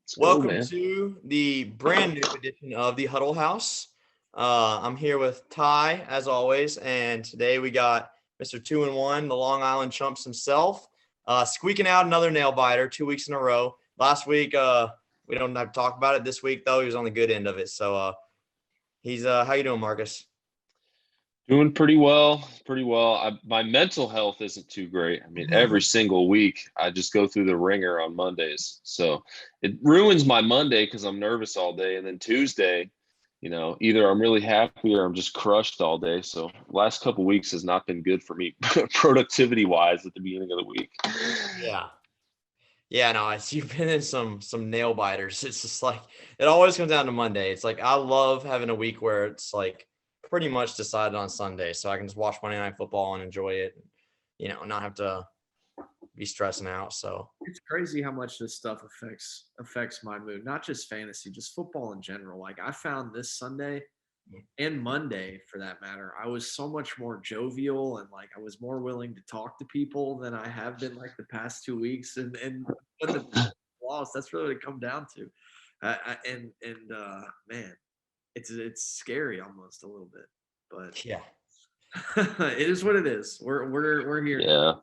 Let's go, Welcome man. to the brand new edition of the Huddle House. I'm here with Ty, as always, and today we got Mr. 2-1, the Long Island Chumps himself, squeaking out another nail biter 2 weeks in a row. Last week, we don't have to talk about it. This week, though, he was on the good end of it. So he's how you doing, Marcus? Doing pretty well, pretty well. My mental health isn't too great. I mean, every single week I just go through the ringer on Mondays. So it ruins my Monday because I'm nervous all day. And then Tuesday, either I'm really happy or I'm just crushed all day. So last couple weeks has not been good for me productivity wise at the beginning of the week. Yeah. Yeah, no, you've been in some nail biters. It's just like it always comes down to Monday. It's like I love having a week where it's like pretty much decided on Sunday, so I can just watch Monday Night Football and enjoy it. Not have to be stressing out. So It's crazy how much this stuff affects my mood, not just fantasy, just football in general. Like I found this Sunday and Monday for that matter, I was so much more jovial and like I was more willing to talk to people than I have been like the past 2 weeks. And when the loss, that's really what it come down to. Man, it's scary almost a little bit, but yeah, it is what it is. We're here. Yeah.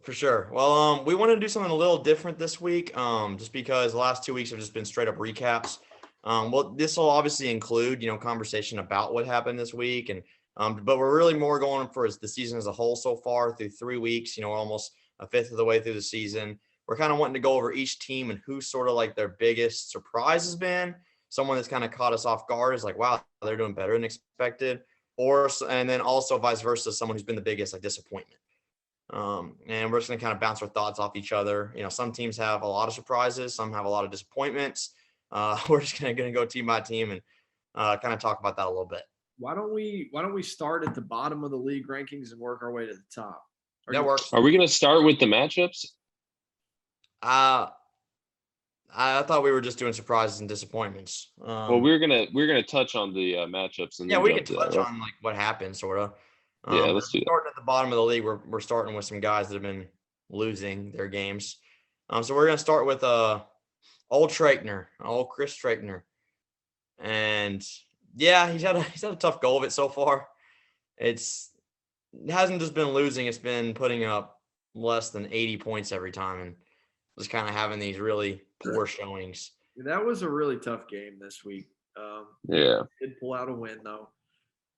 for sure. Well, we wanted to do something a little different this week, just because the last 2 weeks have just been straight up recaps. Well, this will obviously include, conversation about what happened this week, and but we're really more going for the season as a whole so far through 3 weeks. We're almost a fifth of the way through the season. We're kind of wanting to go over each team and who sort of like their biggest surprise has been. Someone that's kind of caught us off guard is like, wow, they're doing better than expected, and then also vice versa, someone who's been the biggest like disappointment. And we're just going to kind of bounce our thoughts off each other. Some teams have a lot of surprises, some have a lot of disappointments. We're just going to go team by team and kind of talk about that a little bit. Why don't we start at the bottom of the league rankings and work our way to the top? That works. Are we going to start with the matchups? I thought we were just doing surprises and disappointments. Well, we're gonna touch on the matchups and yeah, then we jump can to that, touch right? on like what happened, sort of. Yeah, let's do that. Starting at the bottom of the league, we're starting with some guys that have been losing their games. So we're gonna start with old Chris Traigner, and yeah, he's had a tough go of it so far. It hasn't just been losing; it's been putting up less than 80 points every time, and just kind of having these really poor showings. That was a really tough game this week. Yeah. Did pull out a win though.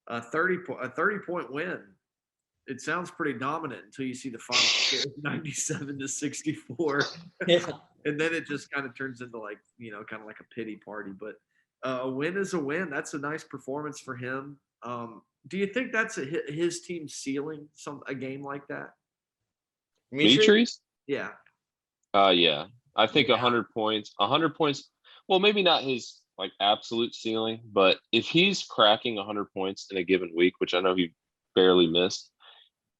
A 30-point win. It sounds pretty dominant until you see the final 97-64. Yeah. And then it just kind of turns into like, kind of like a pity party. But a win is a win. That's a nice performance for him. Do you think that's his team's ceiling, a game like that? Demetrius? Yeah. Yeah. I think 100 points. 100 points. Well, maybe not his like absolute ceiling, but if he's cracking 100 points in a given week, which I know he barely missed,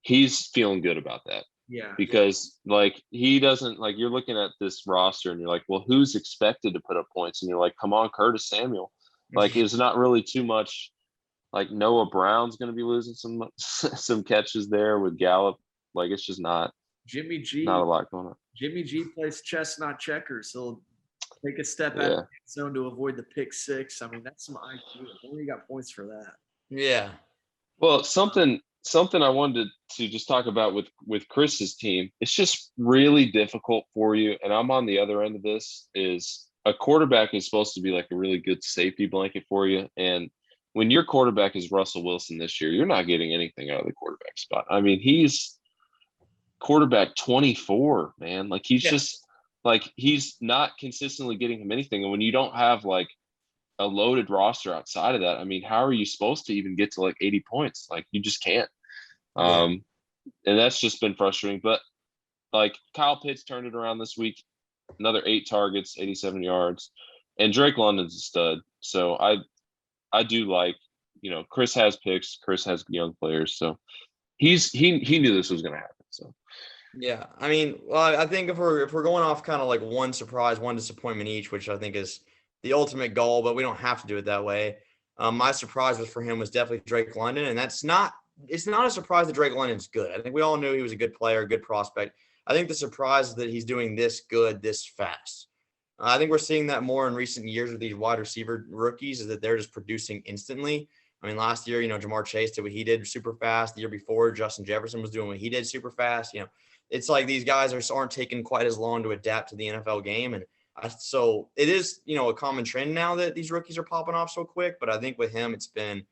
he's feeling good about that. Yeah. Because like he doesn't like you're looking at this roster and you're like, well, who's expected to put up points? And you're like, come on, Curtis Samuel. Like it's not really too much. Like Noah Brown's going to be losing some catches there with Gallup. Like it's just not Jimmy G. Not a lot going on. Jimmy G plays chess, not checkers. He'll take a step out of the zone to avoid the pick six. I mean, that's some IQ. Only got points for that. Yeah. Well, something I wanted to just talk about with Chris's team. It's just really difficult for you, and I'm on the other end of this. Is a quarterback is supposed to be like a really good safety blanket for you, and when your quarterback is Russell Wilson this year, you're not getting anything out of the quarterback spot. I mean, he's quarterback 24, man. Like he's just like he's not consistently getting him anything. And when you don't have like a loaded roster outside of that, I mean, how are you supposed to even get to like 80 points? Like you just can't. And that's just been frustrating. But like Kyle Pitts turned it around this week, another 8 targets, 87 yards, and Drake London's a stud. So I do like, Chris has picks, Chris has young players, so he knew this was going to happen. So yeah, I mean, well, I think if we're going off kind of like one surprise, one disappointment each, which I think is the ultimate goal, but we don't have to do it that way. My surprise for him was definitely Drake London, and it's not a surprise that Drake London's good. I think we all knew he was a good player, a good prospect. I think the surprise is that he's doing this good this fast. I think we're seeing that more in recent years with these wide receiver rookies, is that they're just producing instantly. I mean, last year, Jamar Chase did what he did super fast. The year before, Justin Jefferson was doing what he did super fast. It's like these guys aren't taking quite as long to adapt to the NFL game. And so it is, a common trend now that these rookies are popping off so quick. But I think with him, it's been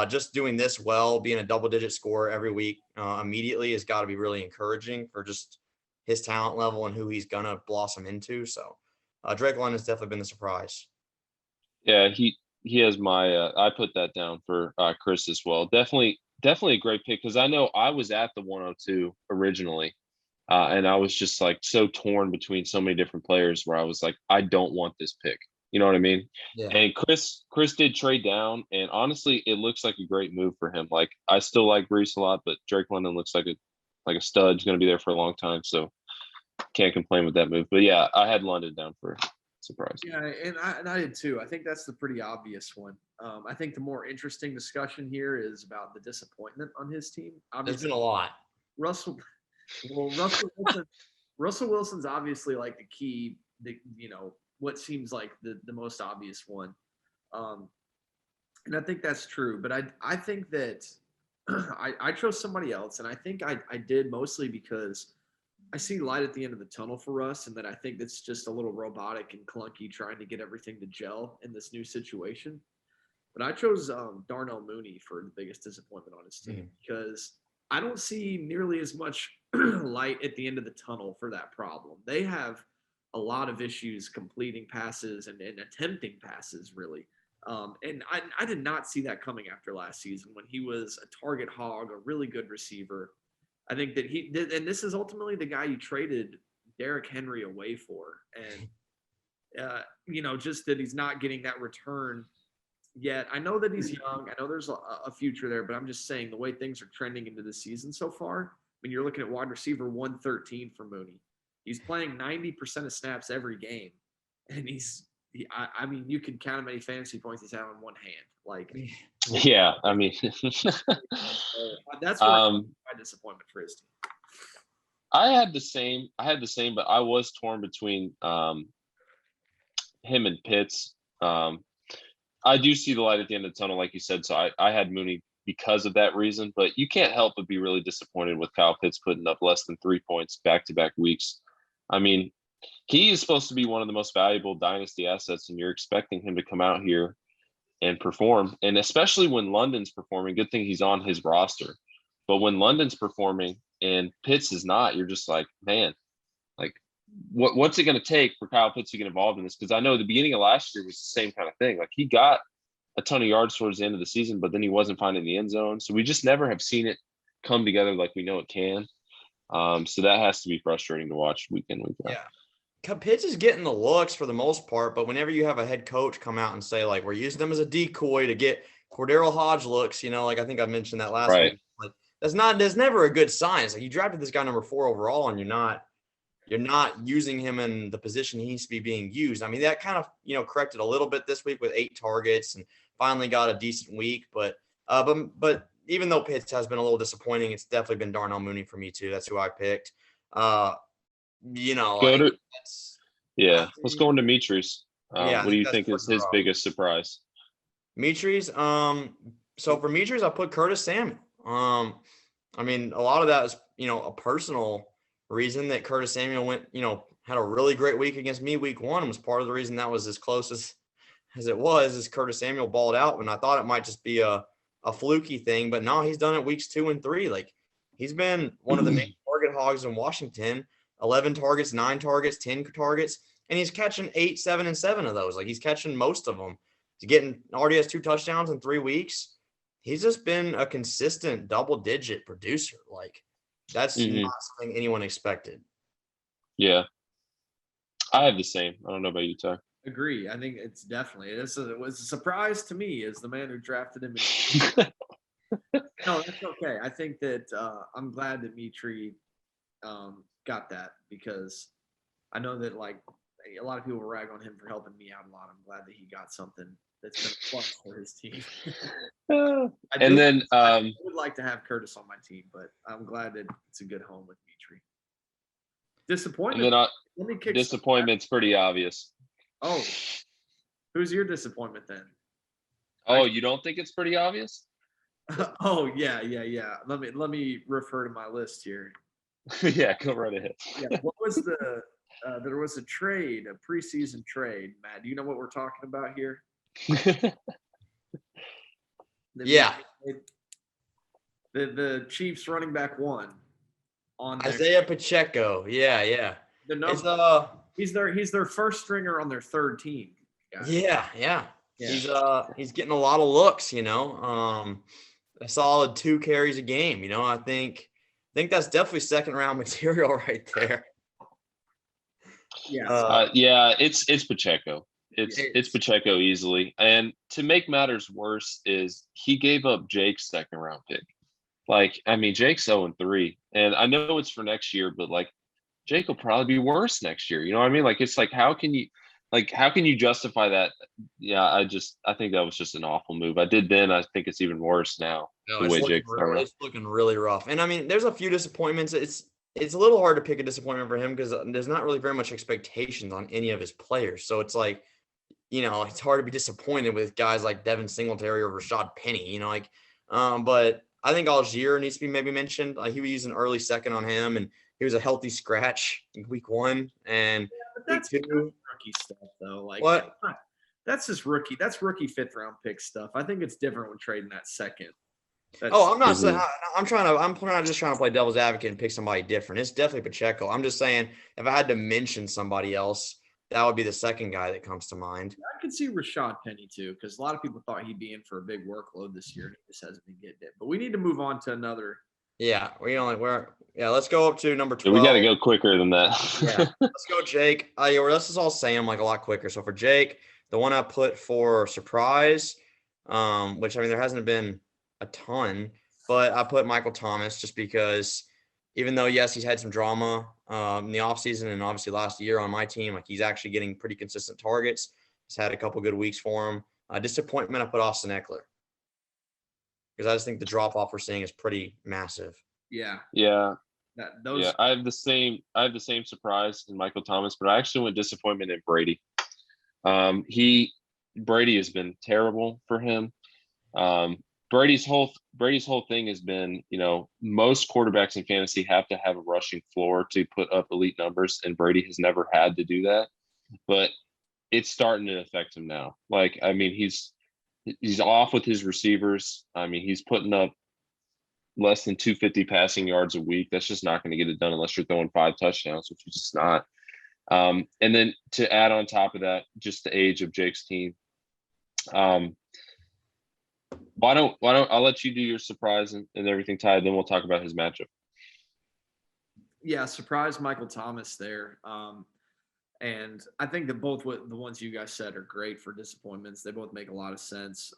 just doing this well, being a double-digit scorer every week immediately has got to be really encouraging for just his talent level and who he's going to blossom into. So Drake London has definitely been the surprise. Yeah, he has my I put that down for Chris as well. Definitely a great pick, because I know I was at the 102 originally, and I was just like so torn between so many different players where I was like, I don't want this pick. You know what I mean? Yeah. And Chris did trade down, and honestly, it looks like a great move for him. Like, I still like Brees a lot, but Drake London looks like a stud. He's going to be there for a long time, so can't complain with that move. But yeah, I had London down for surprise. Yeah, and I did too. I think that's the pretty obvious one. I think the more interesting discussion here is about the disappointment on his team. There's been a lot. Russell Wilson's obviously like the key, what seems like the most obvious one. And I think that's true. But I think that I chose somebody else, and I think I did mostly because I see light at the end of the tunnel for Russ, and that I think that's just a little robotic and clunky trying to get everything to gel in this new situation. But I chose Darnell Mooney for the biggest disappointment on his team because I don't see nearly as much light at the end of the tunnel for that problem. They have a lot of issues completing passes and attempting passes, really. And I did not see that coming after last season when he was a target hog, a really good receiver. I think that he did, and this is ultimately the guy you traded Derrick Henry away for. And, just that he's not getting that return yet. I know that he's young. I know there's a future there, but I'm just saying the way things are trending into the season so far, when you're looking at wide receiver 113 for Mooney, he's playing 90% of snaps every game. And I mean, you can count how many fantasy points he's had on one hand. Like, yeah, I mean, that's my disappointment for his team. I had the same, but I was torn between him and Pitts. I do see the light at the end of the tunnel, like you said. So I had Mooney because of that reason, but you can't help but be really disappointed with Kyle Pitts putting up less than 3 points back-to-back weeks. I mean, he is supposed to be one of the most valuable dynasty assets, and you're expecting him to come out here and perform. And especially when London's performing, good thing he's on his roster. But when London's performing and Pitts is not, you're just like, man, like, what's it going to take for Kyle Pitts to get involved in this? Because I know the beginning of last year was the same kind of thing. Like, he got a ton of yards towards the end of the season, but then he wasn't finding the end zone. So we just never have seen it come together like we know it can. So that has to be frustrating to watch week in, week out. Yeah. Pitts is getting the looks for the most part, but whenever you have a head coach come out and say, like, we're using them as a decoy to get Cordero Hodge looks, like I think I mentioned that last week. Like, there's never a good sign. It's like you drafted this guy number 4 overall, and you're not using him in the position he needs to be being used. I mean, that kind of, corrected a little bit this week with 8 targets and finally got a decent week. But even though Pitts has been a little disappointing, it's definitely been Darnell Mooney for me too. That's who I picked. Let's go into Demetrius. What do you think is his biggest surprise? Demetrius. So for Demetrius, I put Curtis Samuel. I mean, a lot of that is, a personal reason that Curtis Samuel went, had a really great week against me week 1 and was part of the reason that was as close as it was, is Curtis Samuel balled out when I thought it might just be a fluky thing, but no, he's done it weeks 2 and 3. Like, he's been one of the main target hogs in Washington. 11 targets, 9 targets, 10 targets, and he's catching 8, 7, and 7 of those. Like, he's catching most of them. He's already has 2 touchdowns in 3 weeks. He's just been a consistent double-digit producer. Like, that's not something anyone expected. Yeah. I have the same. I don't know about you, Ty. Agree. I think it was a surprise to me as the man who drafted him. No, that's okay. I think that I'm glad that Mitri got that, because I know that, like, a lot of people rag on him for helping me out a lot. I'm glad that he got something that's been a plus for his team. I would like to have Curtis on my team, but I'm glad that it's a good home with Mitri. Disappointment. Disappointment's pretty obvious. Oh, who's your disappointment then? Oh, you don't think it's pretty obvious? Oh yeah. Let me refer to my list here. Yeah, go right ahead. Yeah, what was the? There was a trade, a preseason trade. Matt, do you know what we're talking about here? Yeah. The Chiefs running back one on their Isaiah Pacheco. Yeah. the It's number. He's their first stringer on their third team. Guys. Yeah. Yeah. He's getting a lot of looks, a solid 2 carries a game. I think that's definitely second round material right there. Yeah. Yeah, it's Pacheco. It's It's- Pacheco easily. And to make matters worse is he gave up Jake's second round pick. Like, I mean, Jake's 0-3. And I know it's for next year, but like Jake will probably be worse next year. You know what I mean? Like, it's like how can you justify that? Yeah, I think that was just an awful move. I did then. I think it's even worse now. No, The way Jake's throwing. it's looking really rough. And I mean, there's a few disappointments. It's a little hard to pick a disappointment for him because there's not really very much expectations on any of his players. So it's like, it's hard to be disappointed with guys like Devin Singletary or Rashad Penny, but I think Algier needs to be maybe mentioned. Like he was using early second on him, and he was a healthy scratch in week 1 and week 2. Rookie stuff though. Like What? That's just rookie. That's rookie 5th round pick stuff. I think it's different when trading that second. I'm not saying I'm just trying to play devil's advocate and pick somebody different. It's definitely Pacheco. I'm just saying if I had to mention somebody else, that would be the second guy that comes to mind. I could see Rashad Penny too, because a lot of people thought he'd be in for a big workload this year, and he just hasn't been getting it. But we need to move on to another. Yeah, let's go up to number 12. We got to go quicker than that. Yeah, let's go, Jake. Let's just all say them like a lot quicker. So for Jake, the one I put for surprise, which I mean there hasn't been a ton, but I put Michael Thomas just because even though, yes, he's had some drama in the offseason and obviously last year on my team, like he's actually getting pretty consistent targets. He's had a couple good weeks for him. Disappointment, I put Austin Eckler because I just think the drop-off we're seeing is pretty massive. Yeah. Yeah. Those. Yeah, I have the same surprise in Michael Thomas, but I actually went disappointment in Brady. Brady has been terrible for him. Brady's whole thing has been, most quarterbacks in fantasy have to have a rushing floor to put up elite numbers, and Brady has never had to do that. But it's starting to affect him now. Like, I mean, he's off with his receivers. I mean, he's putting up less than 250 passing yards a week. That's just not going to get it done unless you're throwing 5 touchdowns, which is just not. And then to add on top of that, just the age of Jake's team. Why don't I'll let you do your surprise and everything, Ty, then we'll talk about his matchup. Yeah, surprise Michael Thomas there. And I think that both the ones you guys said are great for disappointments. They both make a lot of sense.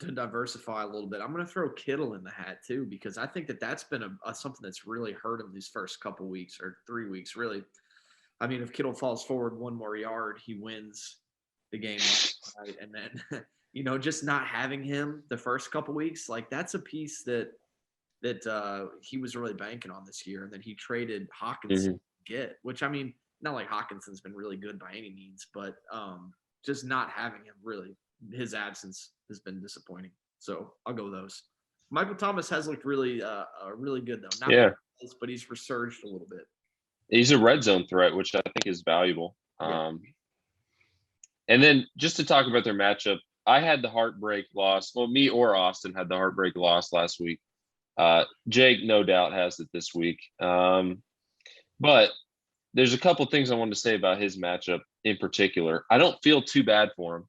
To diversify a little bit, I'm going to throw Kittle in the hat too, because I think that's been something that's really hurt him these first couple weeks or 3 weeks, really. I mean, if Kittle falls forward 1 more yard, he wins the game last night. And then, just not having him the first couple weeks, like that's a piece that he was really banking on this year. And then he traded Hawkinson to get, which I mean, not like Hawkinson's been really good by any means, but just not having him really, his absence has been disappointing. So I'll go those. Michael Thomas has looked really good though. Not but he's resurged a little bit. He's a red zone threat, which I think is valuable. Yeah. And then just to talk about their matchup, I had the heartbreak loss. Well, me or Austin had the heartbreak loss last week. Jake, no doubt, has it this week. But there's a couple things I wanted to say about his matchup in particular. I don't feel too bad for him.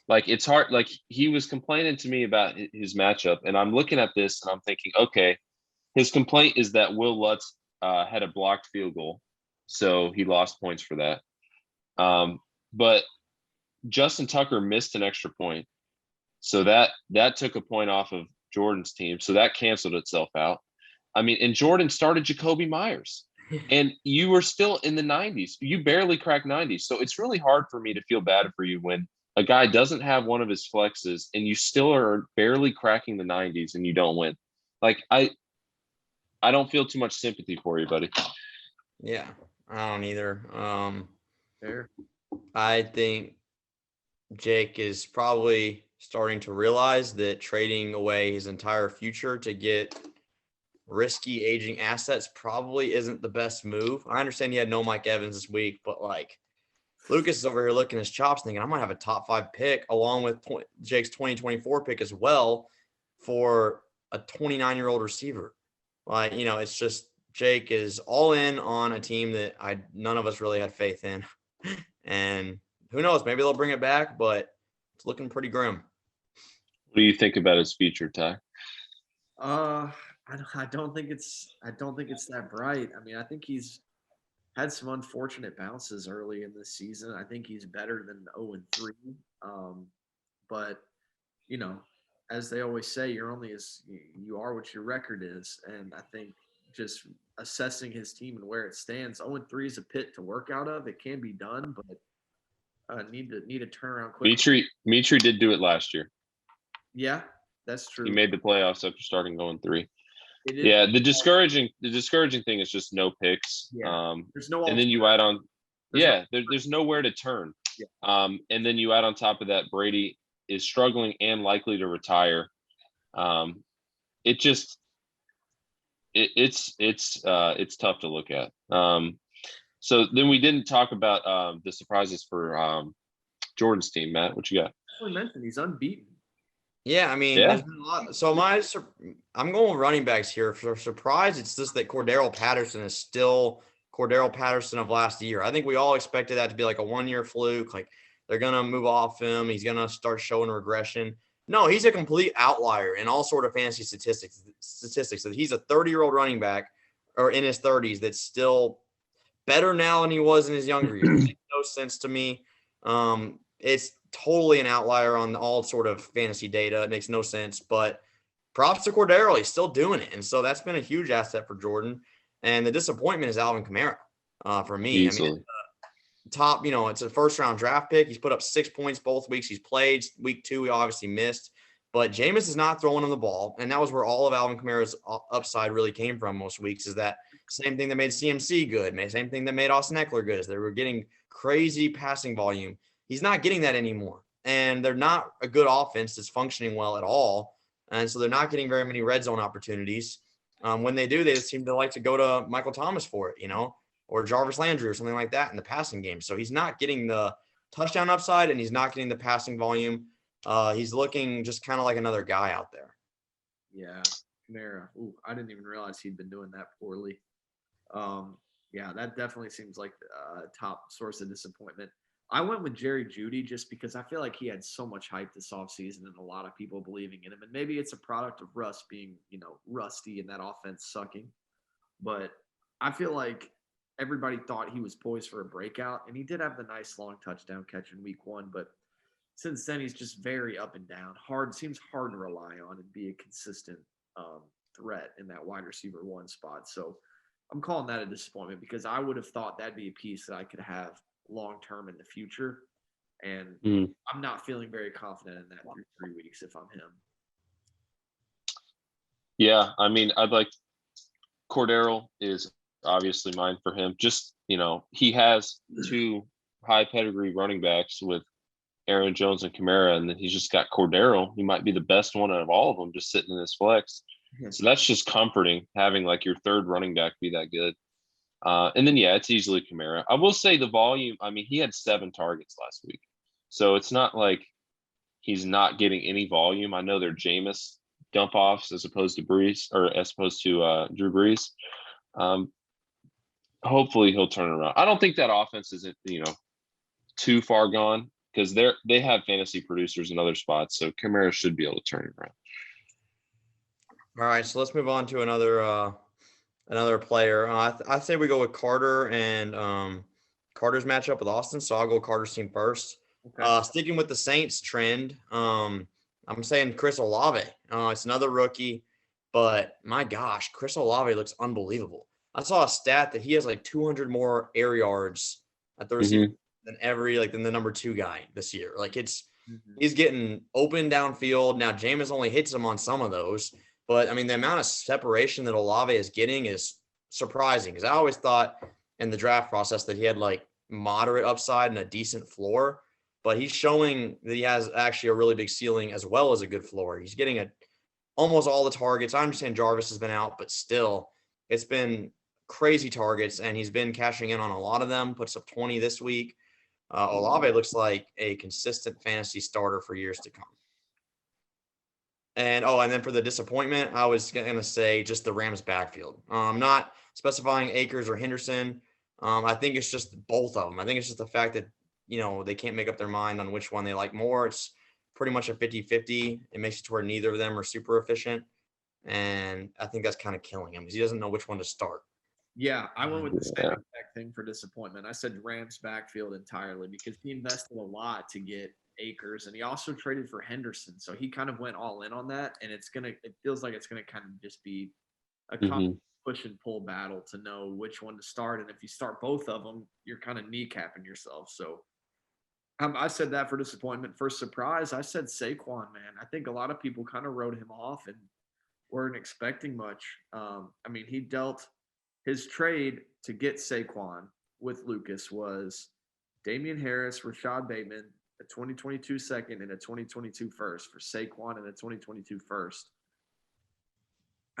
Like, it's hard. Like, he was complaining to me about his matchup, and I'm looking at this and I'm thinking, okay, his complaint is that Will Lutz had a blocked field goal, so he lost points for that. But Justin Tucker missed an extra point, so that took a point off of Jordan's team, so that canceled itself out. I mean, and Jordan started Jacoby Myers, and you were still in the 90s. You barely cracked 90s, so it's really hard for me to feel bad for you when a guy doesn't have one of his flexes and you still are barely cracking the 90s and you don't win. Like, I don't feel too much sympathy for you, buddy. Yeah, I don't either. Fair. I think Jake is probably starting to realize that trading away his entire future to get risky aging assets probably isn't the best move. I understand he had no Mike Evans this week, but like Lucas is over here looking his chops thinking, I'm going to have a top 5 pick along with Jake's 2024 pick as well for a 29-year-old receiver. Like, it's just Jake is all in on a team that none of us really had faith in. And who knows, maybe they'll bring it back, but it's looking pretty grim. What do you think about his future, Ty? I don't think it's that bright. I mean, I think he's had some unfortunate bounces early in this season. I think he's better than 0-3. But as they always say, you're only as you are what your record is. And I think just assessing his team and where it stands, 0-3 is a pit to work out of. It can be done, but need to turn around quickly. Mitri did do it last year. Yeah, that's true. He made the playoffs after starting 0-3. Yeah, the discouraging thing is just no picks. Yeah. There's no, and then you add on, there's nowhere to turn. Yeah. And then you add on top of that, Brady is struggling and likely to retire. It's tough to look at. So then we didn't talk about the surprises for Jordan's team. Matt, what you got? I mentioned he's unbeaten. Yeah, I mean, there's been a lot. So I'm going with running backs here. For surprise, it's just that Cordero Patterson is still Cordero Patterson of last year. I think we all expected that to be like a one-year fluke. Like they're gonna move off him. He's gonna start showing regression. No, he's a complete outlier in all sort of fantasy statistics. That he's a 30-year-old running back or in his 30s that's still better now than he was in his younger years. It makes no sense to me. It's totally an outlier on all sort of fantasy data. It makes no sense, but props to Cordero. He's still doing it. And so that's been a huge asset for Jordan. And the disappointment is Alvin Kamara for me. Easily. I mean, top, it's a first-round draft pick. He's put up 6 points both weeks he's played. Week 2, he obviously missed. But Jameis is not throwing him the ball. And that was where all of Alvin Kamara's upside really came from most weeks, is that same thing that made CMC good, same thing that made Austin Eckler good, is they were getting crazy passing volume. He's not getting that anymore. And they're not a good offense that's functioning well at all. And so they're not getting very many red zone opportunities. When they do, they just seem to like to go to Michael Thomas for it, or Jarvis Landry or something like that in the passing game. So he's not getting the touchdown upside and he's not getting the passing volume. He's looking just kind of like another guy out there. Yeah, Kamara. Ooh, I didn't even realize he'd been doing that poorly. Yeah, that definitely seems like a top source of disappointment. I went with Jerry Jeudy just because I feel like he had so much hype this offseason and a lot of people believing in him. And maybe it's a product of Russ being, rusty and that offense sucking. But I feel like everybody thought he was poised for a breakout. And he did have the nice long touchdown catch in week 1. But since then, he's just very up and down. Seems hard to rely on and be a consistent threat in that wide receiver 1 spot. So I'm calling that a disappointment because I would have thought that'd be a piece that I could have long-term in the future. And I'm not feeling very confident in that through 3 weeks if I'm him. Yeah, I mean, Cordero is obviously mine for him. Just, he has 2 high pedigree running backs with Aaron Jones and Kamara, and then he's just got Cordero. He might be the best one out of all of them just sitting in his flex. So that's just comforting, having like your third running back be that good. And then, it's easily Kamara. I will say the volume, I mean, he had 7 targets last week. So it's not like he's not getting any volume. I know they're Jameis dump offs as opposed to Drew Brees. Hopefully he'll turn around. I don't think that offense isn't, too far gone because they have fantasy producers in other spots. So Kamara should be able to turn it around. All right. So let's move on to another player. I say we go with Carter and Carter's matchup with Austin. So I'll go Carter's team first. Okay. Sticking with the Saints trend, I'm saying Chris Olave. It's another rookie, but my gosh, Chris Olave looks unbelievable. I saw a stat that he has like 200 more air yards at the receiver than the number 2 guy this year. Like he's getting open downfield. Now Jameis only hits him on some of those. But, I mean, the amount of separation that Olave is getting is surprising because I always thought in the draft process that he had, like, moderate upside and a decent floor, but he's showing that he has actually a really big ceiling as well as a good floor. He's getting almost all the targets. I understand Jarvis has been out, but still, it's been crazy targets, and he's been cashing in on a lot of them. Puts up 20 this week. Olave looks like a consistent fantasy starter for years to come. And then for the disappointment, I was going to say just the Rams backfield. Not specifying Akers or Henderson. I think it's just both of them. I think it's just the fact that, they can't make up their mind on which one they like more. It's pretty much a 50-50. It makes it to where neither of them are super efficient. And I think that's kind of killing him because he doesn't know which one to start. Yeah, I went with the same exact thing for disappointment. I said Rams backfield entirely because he invested a lot to get Akers, and he also traded for Henderson. So he kind of went all in on that, and it feels like it's gonna kind of just be a push and pull battle to know which one to start. And if you start both of them, you're kind of kneecapping yourself. So I said that for disappointment. For surprise, I said Saquon, man. I think a lot of people kind of wrote him off and weren't expecting much. He dealt his trade to get Saquon with Lucas was Damian Harris, Rashad Bateman, a 2022 second and a 2022 first for Saquon and a 2022 first.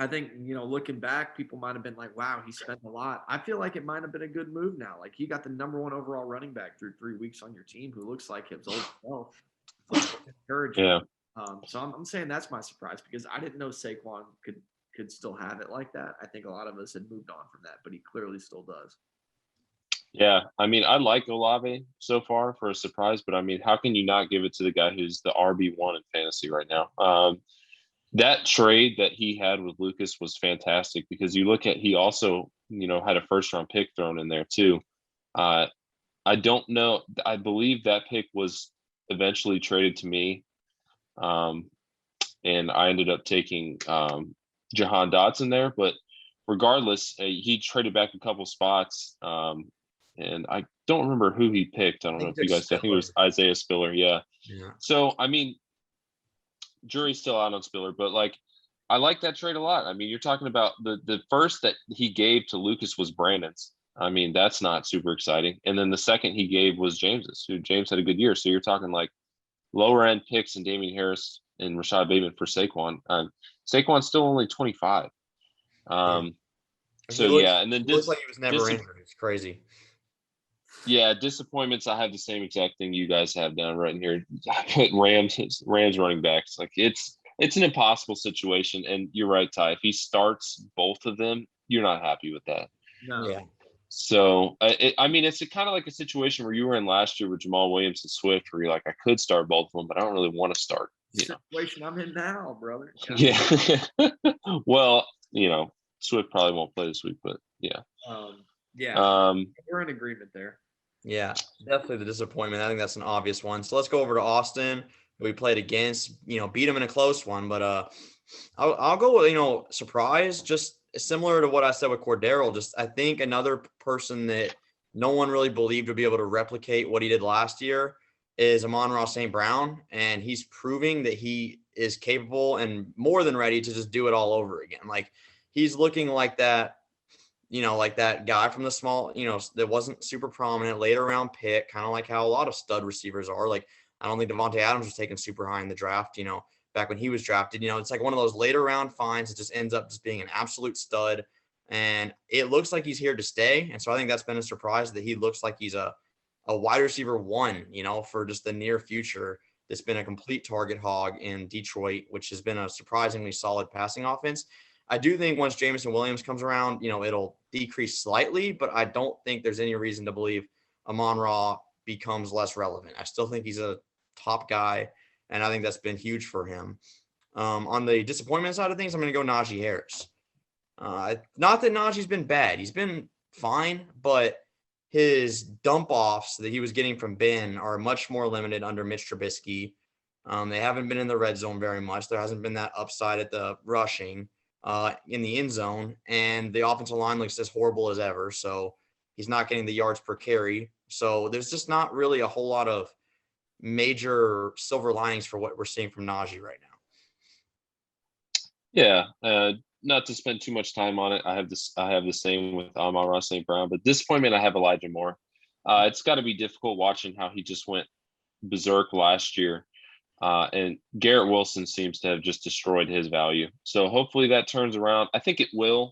I think, looking back, people might have been like, wow, he spent a lot. I feel like it might have been a good move now. Like, he got the number 1 overall running back through 3 weeks on your team who looks like his old self. Encouraging. Yeah. So I'm saying that's my surprise because I didn't know Saquon could still have it like that. I think a lot of us had moved on from that, but he clearly still does. Yeah, I like Olave so far for a surprise, but how can you not give it to the guy who's the RB1 in fantasy right now? That trade that he had with Lucas was fantastic because you look at he also had a first round pick thrown in there too. I don't know. I believe that pick was eventually traded to me, and I ended up taking Jahan Dotson there. But regardless, he traded back a couple spots. And I don't remember who he picked. I don't know if you guys. I think it was Isaiah Spiller. Yeah. So jury's still out on Spiller, but I like that trade a lot. You're talking about the first that he gave to Lucas was Brandon's. That's not super exciting. And then the second he gave was James's, who James had a good year. So you're talking lower end picks and Damian Harris and Rashad Bateman for Saquon. Saquon's still only 25. And then looks like he was never injured. It's crazy. Yeah, disappointments. I have the same exact thing you guys have down right in here. I put Rams running backs. It's an impossible situation, and you're right, Ty. If he starts both of them, you're not happy with that. No. Yeah. So it's kind of like a situation where you were in last year with Jamal Williams and Swift, where you're like, I could start both of them, but I don't really want to start. Situation I'm in now, brother. Yeah. Well, Swift probably won't play this week, but yeah. We're in agreement there. Yeah, definitely the disappointment. I think that's an obvious one. So let's go over to Austin, who we played against. Beat him in a close one, but I'll go with surprise. Just similar to what I said with Cordero. Just I think another person that no one really believed would be able to replicate what he did last year is Amon-Ra St. Brown, and he's proving that he is capable and more than ready to just do it all over again. He's looking like that. Like that guy from the small, that wasn't super prominent, later round pick, kind of like how a lot of stud receivers are. I don't think Devontae Adams was taken super high in the draft, back when he was drafted. It's like one of those later round finds that just ends up just being an absolute stud. And it looks like he's here to stay. And so I think that's been a surprise that he looks like he's a wide receiver 1, for just the near future. That's been a complete target hog in Detroit, which has been a surprisingly solid passing offense. I do think once Jameson Williams comes around, it'll decrease slightly, but I don't think there's any reason to believe Amon-Ra becomes less relevant. I still think he's a top guy, and I think that's been huge for him. On the disappointment side of things, I'm going to go Najee Harris. Not that Najee's been bad. He's been fine, but his dump offs that he was getting from Ben are much more limited under Mitch Trubisky. They haven't been in the red zone very much. There hasn't been that upside at the rushing in the end zone, and the offensive line looks as horrible as ever. So he's not getting the yards per carry. So there's just not really a whole lot of major silver linings for what we're seeing from Najee right now. Yeah. Not to spend too much time on it. I have the same with Amon-Ra St. Brown, but disappointment, I have Elijah Moore. It's got to be difficult watching how he just went berserk last year. And Garrett Wilson seems to have just destroyed his value. So hopefully that turns around. I think it will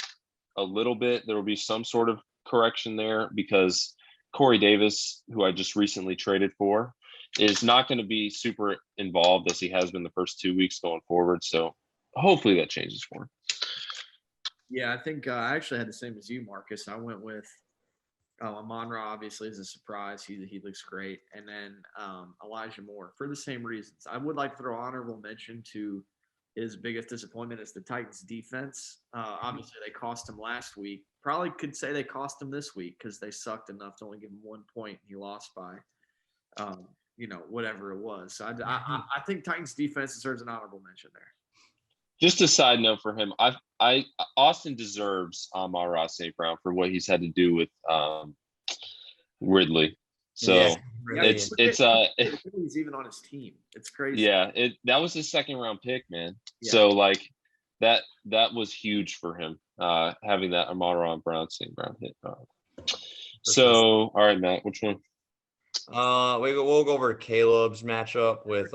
a little bit. There will be some sort of correction there because Corey Davis, who I just recently traded for, is not going to be super involved as he has been the first 2 weeks going forward. So hopefully that changes for him. Yeah, I think I actually had the same as you, Marcus. I went with Amon-Ra obviously is a surprise. He looks great. And then Elijah Moore for the same reasons. I would like to throw honorable mention to his biggest disappointment is the Titans defense. Obviously they cost him last week. Probably could say they cost him this week because they sucked enough to only give him 1 point. He lost by, whatever it was. So I think Titans defense deserves an honorable mention there. Just a side note for him, Austin deserves Amon-Ra St. Brown for what he's had to do with Ridley. So Really he's even on his team. It's crazy. Yeah, that was his second round pick, man. Yeah. So like that was huge for him, having that Amon-Ra St. Brown hit. So all right, Matt, which one? We'll go over Caleb's matchup with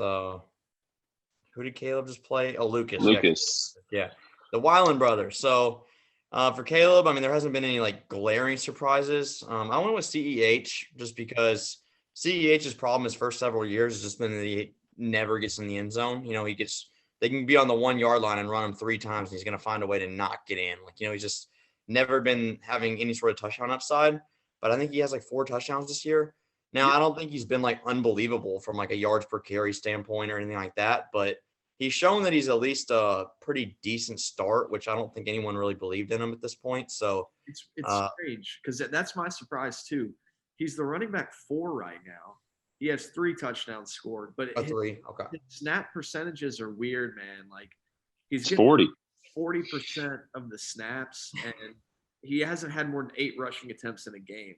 who did Caleb just play? Oh, Lucas. Lucas. Yeah. The Weiland brothers. So for Caleb, I mean, there hasn't been any like glaring surprises. I went with CEH just because CEH's problem his first several years has just been that he never gets in the end zone. They can be on the 1 yard line and run him 3 times and he's going to find a way to not get in. He's just never been having any sort of touchdown upside, but I think he has like 4 touchdowns this year. Now, I don't think he's been like unbelievable from like a yards per carry standpoint or anything like that, but he's shown that he's at least a pretty decent start, which I don't think anyone really believed in him at this point. So it's strange because that's my surprise too. He's the running back 4 right now. He has 3 touchdowns scored, but his snap percentages are weird, man. Like he's getting 40% of the snaps, and he hasn't had more than 8 rushing attempts in a game.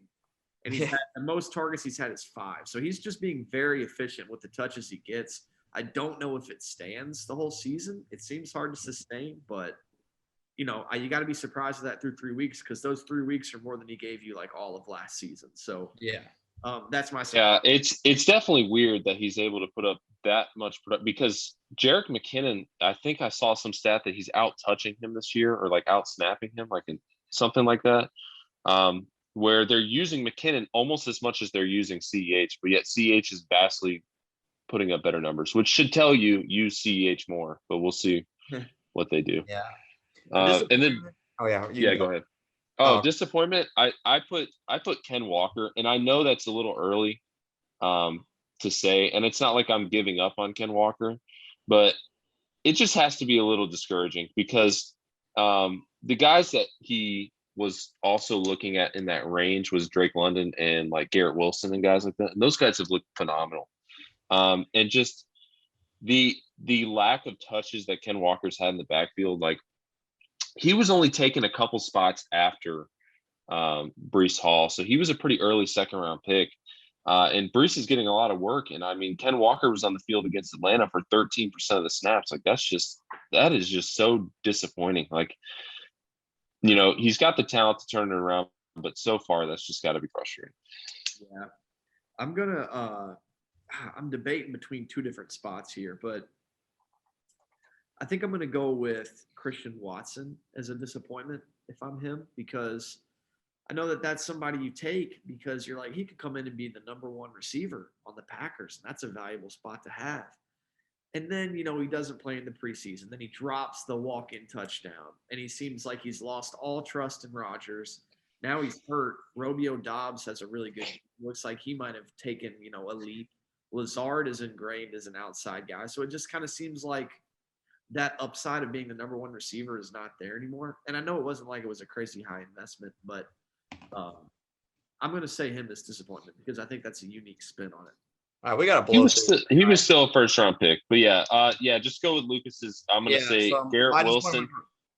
And he's had the most targets he's had is 5. So he's just being very efficient with the touches he gets. I don't know if it stands the whole season. It seems hard to sustain, but you got to be surprised with that through 3 weeks because those 3 weeks are more than he gave you like all of last season. So that's my surprise. Yeah, it's definitely weird that he's able to put up that much because Jerick McKinnon, I think I saw some stat that he's out touching him this year or like out snapping him, like something like that. Where they're using McKinnon almost as much as they're using CEH, but yet CEH is vastly putting up better numbers, which should tell you use CEH more, but we'll see what they do. Yeah. And then go ahead. Disappointment. I put Ken Walker, and I know that's a little early to say, and it's not like I'm giving up on Ken Walker, but it just has to be a little discouraging because the guys that he was also looking at in that range was Drake London and like Garrett Wilson and guys like that. And those guys have looked phenomenal. And just the lack of touches that Ken Walker's had in the backfield, like he was only taken a couple spots after Breece Hall. So he was a pretty early 2nd round pick. And Breece is getting a lot of work. And I mean, Ken Walker was on the field against Atlanta for 13% of the snaps. Like that is just so disappointing. Like, he's got the talent to turn it around, but so far that's just got to be frustrating. Yeah. I'm debating between 2 different spots here, but I think I'm going to go with Christian Watson as a disappointment if I'm him, because I know that that's somebody you take because you're like, he could come in and be the number 1 receiver on the Packers. And that's a valuable spot to have. And then, he doesn't play in the preseason. Then he drops the walk-in touchdown. And he seems like he's lost all trust in Rodgers. Now he's hurt. Romeo Dobbs has a really good – looks like he might have taken, a leap. Lazard is ingrained as an outside guy. So it just kind of seems like that upside of being the number 1 receiver is not there anymore. And I know it wasn't like it was a crazy high investment, but I'm going to say him as disappointment because I think that's a unique spin on it. All right, we got to blow. He was still a 1st round pick, but just go with Lucas's. I'm going to say Garrett Wilson.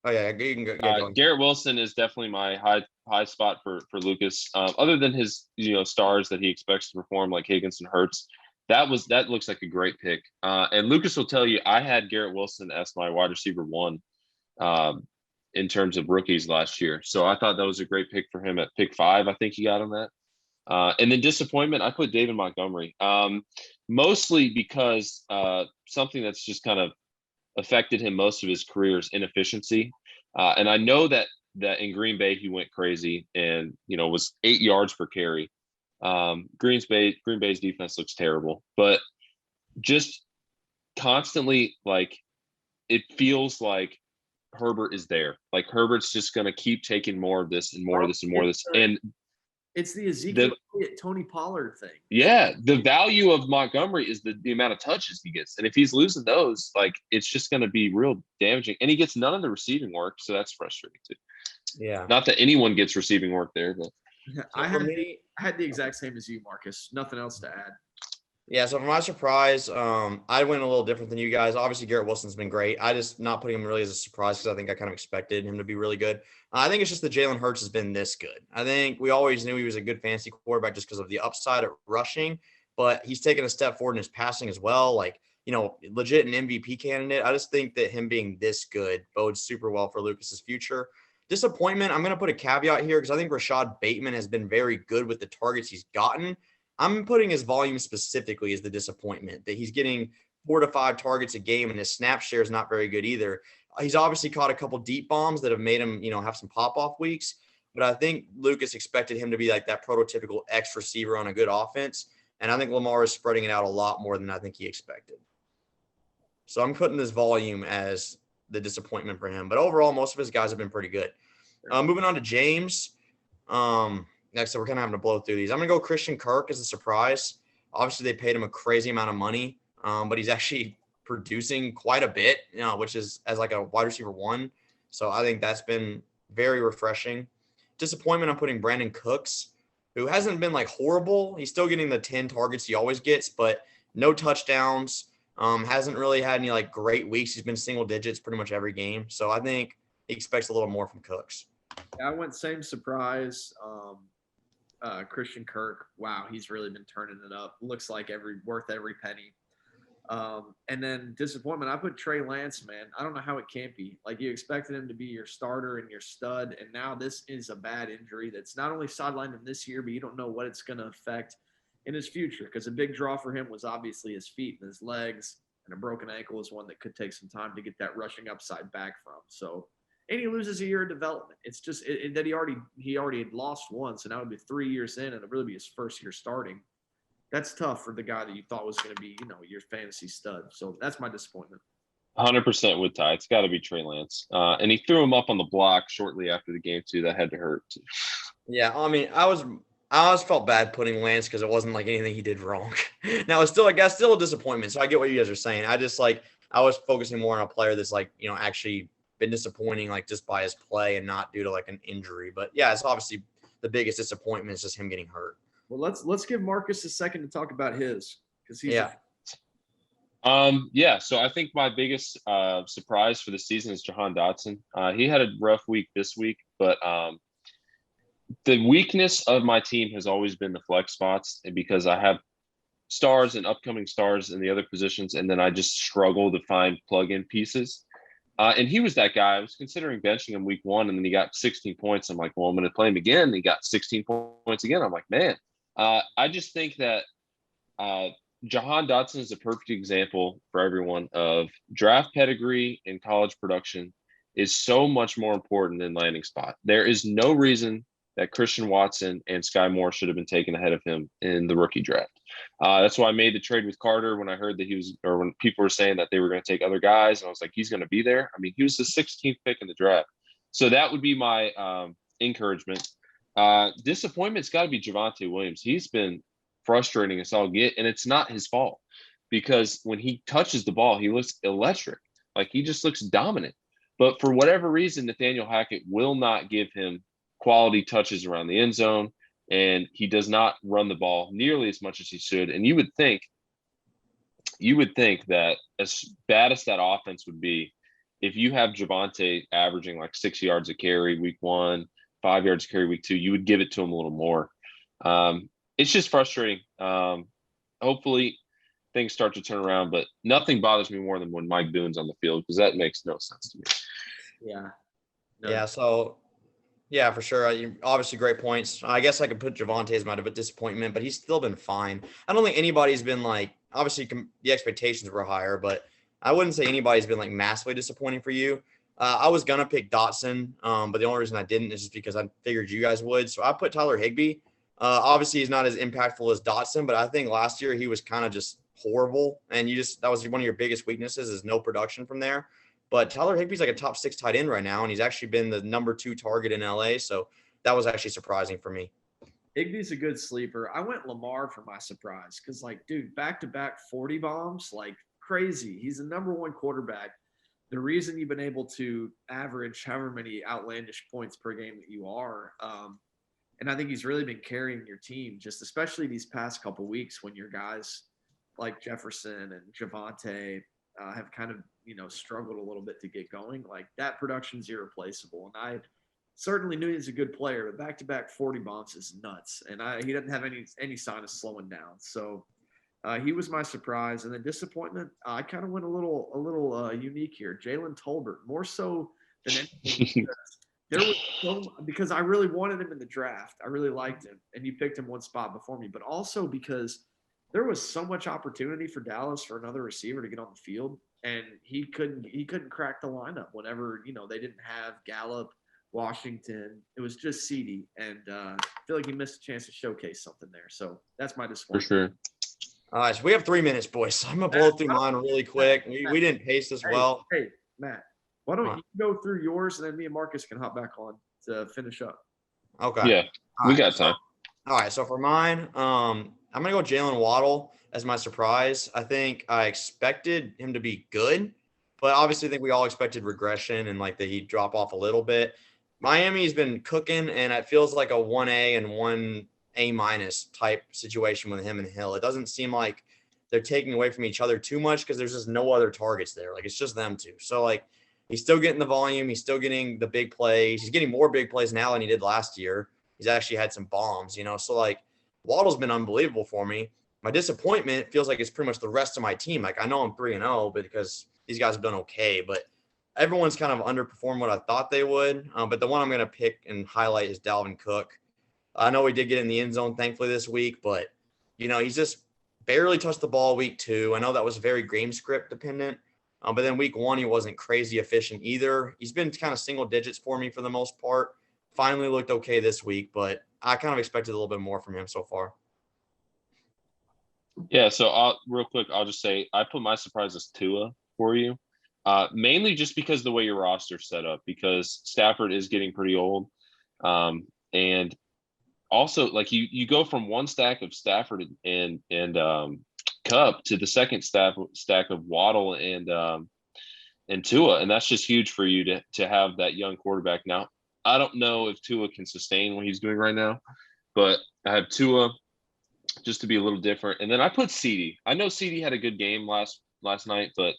You can go. Garrett Wilson is definitely my high spot for Lucas. Other than his stars that he expects to perform like Higgins and Hurts, that looks like a great pick. And Lucas will tell you I had Garrett Wilson as my wide receiver 1 in terms of rookies last year. So I thought that was a great pick for him at pick 5. I think he got on that. And then disappointment, I put David Montgomery, mostly because something that's just kind of affected him most of his career is inefficiency. And I know that in Green Bay he went crazy and was 8 yards per carry. Green Bay's defense looks terrible, but just constantly, like, it feels like Herbert is there. Like Herbert's just going to keep taking more of this and more of this and more of this. And it's the Ezekiel Tony Pollard thing. Yeah, the value of Montgomery is the amount of touches he gets. And if he's losing those, like, it's just going to be real damaging. And he gets none of the receiving work, so that's frustrating too. Yeah. Not that anyone gets receiving work there, but I had the exact same as you, Marcus. Nothing else to add. Yeah, so for my surprise, I went a little different than you guys. Obviously, Garrett Wilson's been great. I just not putting him really as a surprise because I think I kind of expected him to be really good. I think it's just that Jalen Hurts has been this good. I think we always knew he was a good fantasy quarterback just because of the upside at rushing, but he's taken a step forward in his passing as well. Like, legit an MVP candidate. I just think that him being this good bodes super well for Lucas's future. Disappointment, I'm going to put a caveat here because I think Rashad Bateman has been very good with the targets he's gotten. I'm putting his volume specifically as the disappointment, that he's getting 4 to 5 targets a game and his snap share is not very good either. He's obviously caught a couple deep bombs that have made him, have some pop-off weeks. But I think Lucas expected him to be like that prototypical X receiver on a good offense. And I think Lamar is spreading it out a lot more than I think he expected. So I'm putting this volume as the disappointment for him. But overall, most of his guys have been pretty good. Moving on to James. Next, so we're kind of having to blow through these. I'm going to go Christian Kirk as a surprise. Obviously, they paid him a crazy amount of money, but he's actually producing quite a bit, which is as like a wide receiver 1. So I think that's been very refreshing. Disappointment, I'm putting Brandon Cooks, who hasn't been like horrible. He's still getting the 10 targets he always gets, but no touchdowns. Hasn't really had any like great weeks. He's been single digits pretty much every game. So I think he expects a little more from Cooks. Yeah, I went same surprise. Christian Kirk, wow, he's really been turning it up. Looks like worth every penny. And then disappointment, I put Trey Lance, man. I don't know how it can't be. Like, you expected him to be your starter and your stud, and now this is a bad injury that's not only sidelined him this year, but you don't know what it's going to affect in his future, because a big draw for him was obviously his feet and his legs, and a broken ankle is one that could take some time to get that rushing upside back from. So, and he loses a year of development. It's just that he already had lost once, and that would be 3 years in, and it'd really be his first year starting. That's tough for the guy that you thought was going to be, your fantasy stud. So that's my disappointment. 100% with Ty. It's got to be Trey Lance. And he threw him up on the block shortly after the game too. That had to hurt. Yeah, I mean, I always felt bad putting Lance because it wasn't like anything he did wrong. Now it's still, I guess, still a disappointment. So I get what you guys are saying. I was focusing more on a player that's like, actually been disappointing, like just by his play and not due to like an injury. But yeah, it's obviously the biggest disappointment is just him getting hurt. Well, let's give Marcus a second to talk about his, because he's So I think my biggest surprise for the season is Jahan Dotson. He had a rough week this week, but the weakness of my team has always been the flex spots, and because I have stars and upcoming stars in the other positions, and then I just struggle to find plug-in pieces. And he was that guy. I was considering benching him week 1, and then he got 16 points. I'm like, well, I'm going to play him again. And he got 16 points again. I'm like, man, I just think that Jahan Dotson is a perfect example for everyone of draft pedigree and college production is so much more important than landing spot. There is no reason that Christian Watson and Sky Moore should have been taken ahead of him in the rookie draft. That's why I made the trade with Carter when I heard that when people were saying that they were going to take other guys, and I was like, he's going to be there. I mean, he was the 16th pick in the draft. So that would be my encouragement. Disappointment's got to be Javonte Williams. He's been frustrating us all get, and it's not his fault, because when he touches the ball, he looks electric. Like, he just looks dominant. But for whatever reason, Nathaniel Hackett will not give him quality touches around the end zone, and he does not run the ball nearly as much as he should. And you would think that as bad as that offense would be, if you have Javonte averaging like 6 yards a carry week 1, 5 yards a carry week 2, you would give it to him a little more. It's just frustrating. Hopefully things start to turn around, but nothing bothers me more than when Mike Boone's on the field, because that makes no sense to me. Yeah. Yeah. So Yeah, for sure. Obviously, great points. I guess I could put Javante as my disappointment, but he's still been fine. I don't think anybody's been like, obviously, the expectations were higher, but I wouldn't say anybody's been like massively disappointing for you. I was going to pick Dotson, but the only reason I didn't is just because I figured you guys would. So I put Tyler Higbee. Obviously, he's not as impactful as Dotson, but I think last year he was kind of just horrible. And that was one of your biggest weaknesses is no production from there. But Tyler Higbee's like a top 6 tight end right now, and he's actually been the number 2 target in LA. So that was actually surprising for me. Higbee's a good sleeper. I went Lamar for my surprise because, like, dude, back-to-back 40 bombs, like crazy. He's the number 1 quarterback. The reason you've been able to average however many outlandish points per game that you are, and I think he's really been carrying your team, just especially these past couple weeks when your guys like Jefferson and Javante have kind of struggled a little bit to get going. Like that production's irreplaceable, and I certainly knew he's a good player. But back-to-back 40 bombs is nuts, and he doesn't have any sign of slowing down. So he was my surprise, and then disappointment. I kind of went a little unique here. Jalen Tolbert, more so than anything. There was because I really wanted him in the draft. I really liked him, and you picked him one spot before me. But also because there was so much opportunity for Dallas for another receiver to get on the field, and he couldn't crack the lineup whenever they didn't have Gallup, Washington. It was just CD, and I feel like he missed a chance to showcase something there. So that's my For disappointment. sure. All right, so we have 3 minutes, boys. So I'm gonna blow through mine really quick. We didn't pace this well. Hey, Matt, why don't you go through yours, and then me and Marcus can hop back on to finish up. Okay. Yeah, we got time. All right, so for mine, I'm gonna go Jalen Waddle as my surprise. I think I expected him to be good, but obviously I think we all expected regression and like that he'd drop off a little bit. Miami's been cooking, and it feels like a 1A and 1A minus type situation with him and Hill. It doesn't seem like they're taking away from each other too much because there's just no other targets there. Like it's just them two. So like he's still getting the volume. He's still getting the big plays. He's getting more big plays now than he did last year. He's actually had some bombs, So like Waddle's been unbelievable for me. My disappointment feels like it's pretty much the rest of my team. Like I know I'm 3-0, but because these guys have done okay, but everyone's kind of underperformed what I thought they would. But the one I'm going to pick and highlight is Dalvin Cook. I know we did get in the end zone, thankfully, this week, but, he's just barely touched the ball week 2. I know that was very game script dependent, but then week 1, he wasn't crazy efficient either. He's been kind of single digits for me for the most part. Finally looked okay this week, but I kind of expected a little bit more from him so far. Yeah, so real quick, I'll just say I put my surprise as Tua for you. Mainly just because the way your roster's set up, because Stafford is getting pretty old. And also like you go from one stack of Stafford and Cup to the second stack of Waddle and Tua, and that's just huge for you to have that young quarterback. Now, I don't know if Tua can sustain what he's doing right now, but I have Tua just to be a little different. And then I put CD. I know CD had a good game last night, but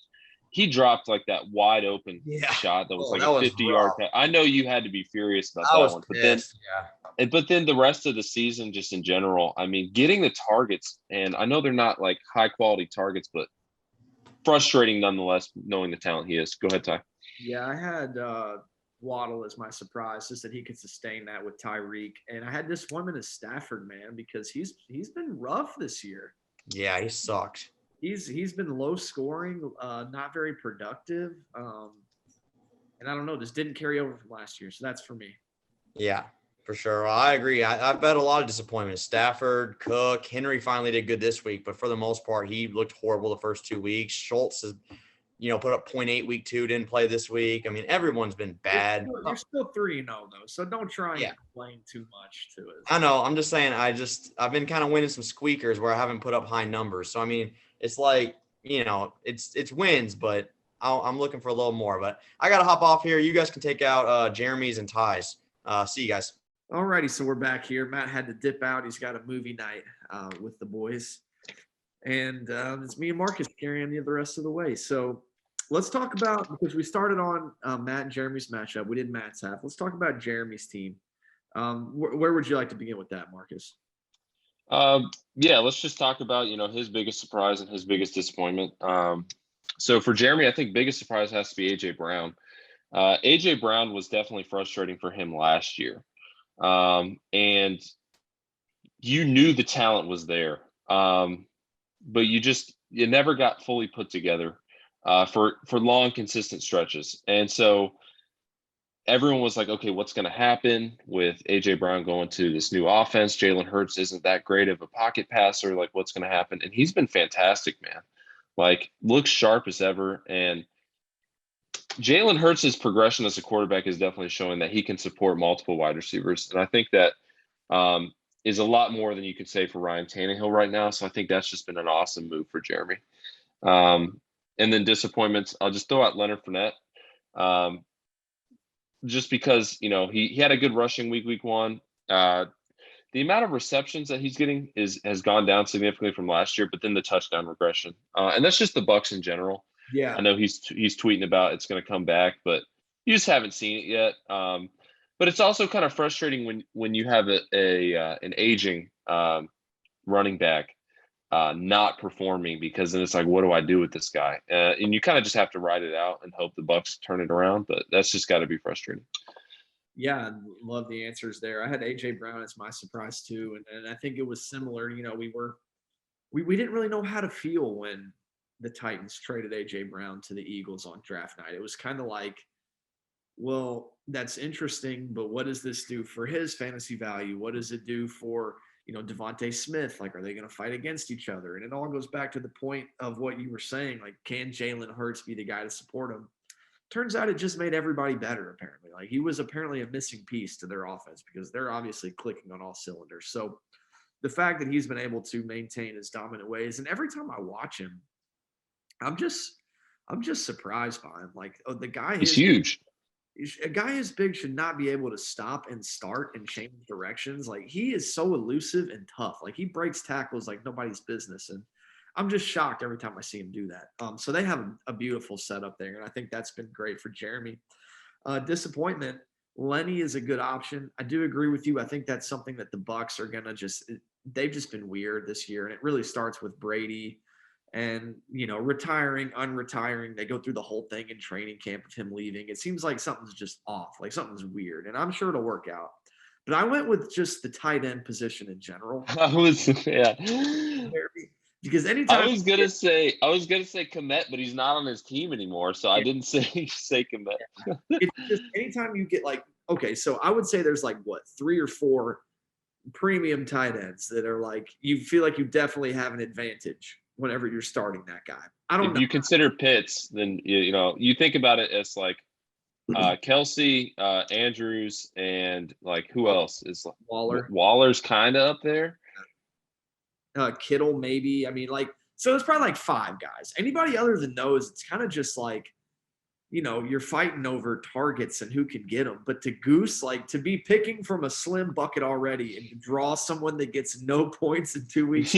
he dropped like that wide open shot that was like a 50-yard pass. I know you had to be furious about that one. But then the rest of the season, just in general, I mean, getting the targets, and I know they're not like high quality targets, but frustrating nonetheless, knowing the talent he is. Go ahead, Ty. Yeah, I had Waddle as my surprise, just that he could sustain that with Tyreek. And I had this one as Stafford, man, because he's been rough this year. Yeah, he sucked. He's been low scoring, not very productive, and I don't know, just didn't carry over from last year. So that's for me. Yeah, for sure. I agree. I've had a lot of disappointment. Stafford, Cook, Henry finally did good this week, but for the most part, he looked horrible the first 2 weeks. Schultz has, put up 0.8 week 2, didn't play this week. I mean, everyone's been bad. You're still 3-0 though, so don't try and complain too much to it. I know. I'm just saying. I've been kind of winning some squeakers where I haven't put up high numbers. So I mean, it's like it's wins, but I'm looking for a little more. But I got to hop off here. You guys can take out Jeremy's and Ty's. See you guys. Alrighty, so we're back here. Matt had to dip out. He's got a movie night with the boys. And it's me and Marcus carrying the rest of the way. So let's talk about, because we started on Matt and Jeremy's matchup. We did Matt's half. Let's talk about Jeremy's team. Where would you like to begin with that, Marcus? Yeah, let's just talk about, his biggest surprise and his biggest disappointment. So for Jeremy, I think biggest surprise has to be AJ Brown. AJ Brown was definitely frustrating for him last year. And you knew the talent was there. But you never got fully put together for long, consistent stretches. And so everyone was like, okay, what's going to happen with AJ Brown going to this new offense? Jalen Hurts isn't that great of a pocket passer. Like, what's going to happen? And he's been fantastic, man. Like, looks sharp as ever. And Jalen Hurts' progression as a quarterback is definitely showing that he can support multiple wide receivers. And I think that is a lot more than you could say for Ryan Tannehill right now. So I think that's just been an awesome move for Jeremy. And then disappointments, I'll just throw out Leonard Fournette. Just because, he had a good rushing week one. The amount of receptions that he's getting has gone down significantly from last year, but then the touchdown regression. And that's just the Bucs in general. Yeah. I know he's tweeting about it's going to come back, but you just haven't seen it yet. But it's also kind of frustrating when you have an aging running back not performing, because then it's like, what do I do with this guy? And you kind of just have to ride it out and hope the Bucs turn it around. But that's just got to be frustrating. Yeah, I love the answers there. I had AJ Brown as my surprise too, and I think it was similar. We didn't really know how to feel when the Titans traded AJ Brown to the Eagles on draft night. It was kind of like, well, that's interesting, but what does this do for his fantasy value? What does it do for Devontae Smith? Like, are they going to fight against each other? And it all goes back to the point of what you were saying. Like, can Jalen Hurts be the guy to support him? Turns out it just made everybody better, apparently. Like, he was apparently a missing piece to their offense because they're obviously clicking on all cylinders. So the fact that he's been able to maintain his dominant ways, and every time I watch him, I'm just surprised by him. Like, the guy is huge. A guy as big should not be able to stop and start and change directions. Like, he is so elusive and tough. Like, he breaks tackles like nobody's business. And I'm just shocked every time I see him do that. So they have a beautiful setup there, and I think that's been great for Jeremy. Disappointment, Lenny is a good option. I do agree with you. I think that's something that the Bucs are gonna they've just been weird this year, and it really starts with Brady and retiring, unretiring. They go through the whole thing in training camp of him leaving. It seems like something's just off, like something's weird, and I'm sure it'll work out. But I went with just the tight end position in general. Yeah. Because anytime I was gonna say Komet, but he's not on his team anymore, so I didn't say Komet. It's just anytime you get okay, so I would say there's 3 or 4 premium tight ends that are you feel like you definitely have an advantage whenever you're starting that guy. I don't know. If you consider Pitts, then you think about it as Kelsey, Andrews, and who else is Waller. Waller's kind of up there. Kittle, maybe. I mean, so it's probably 5 guys. Anybody other than those, it's kind of just you're fighting over targets and who can get them. But to Goose, to be picking from a slim bucket already and to draw someone that gets no points in 2 weeks,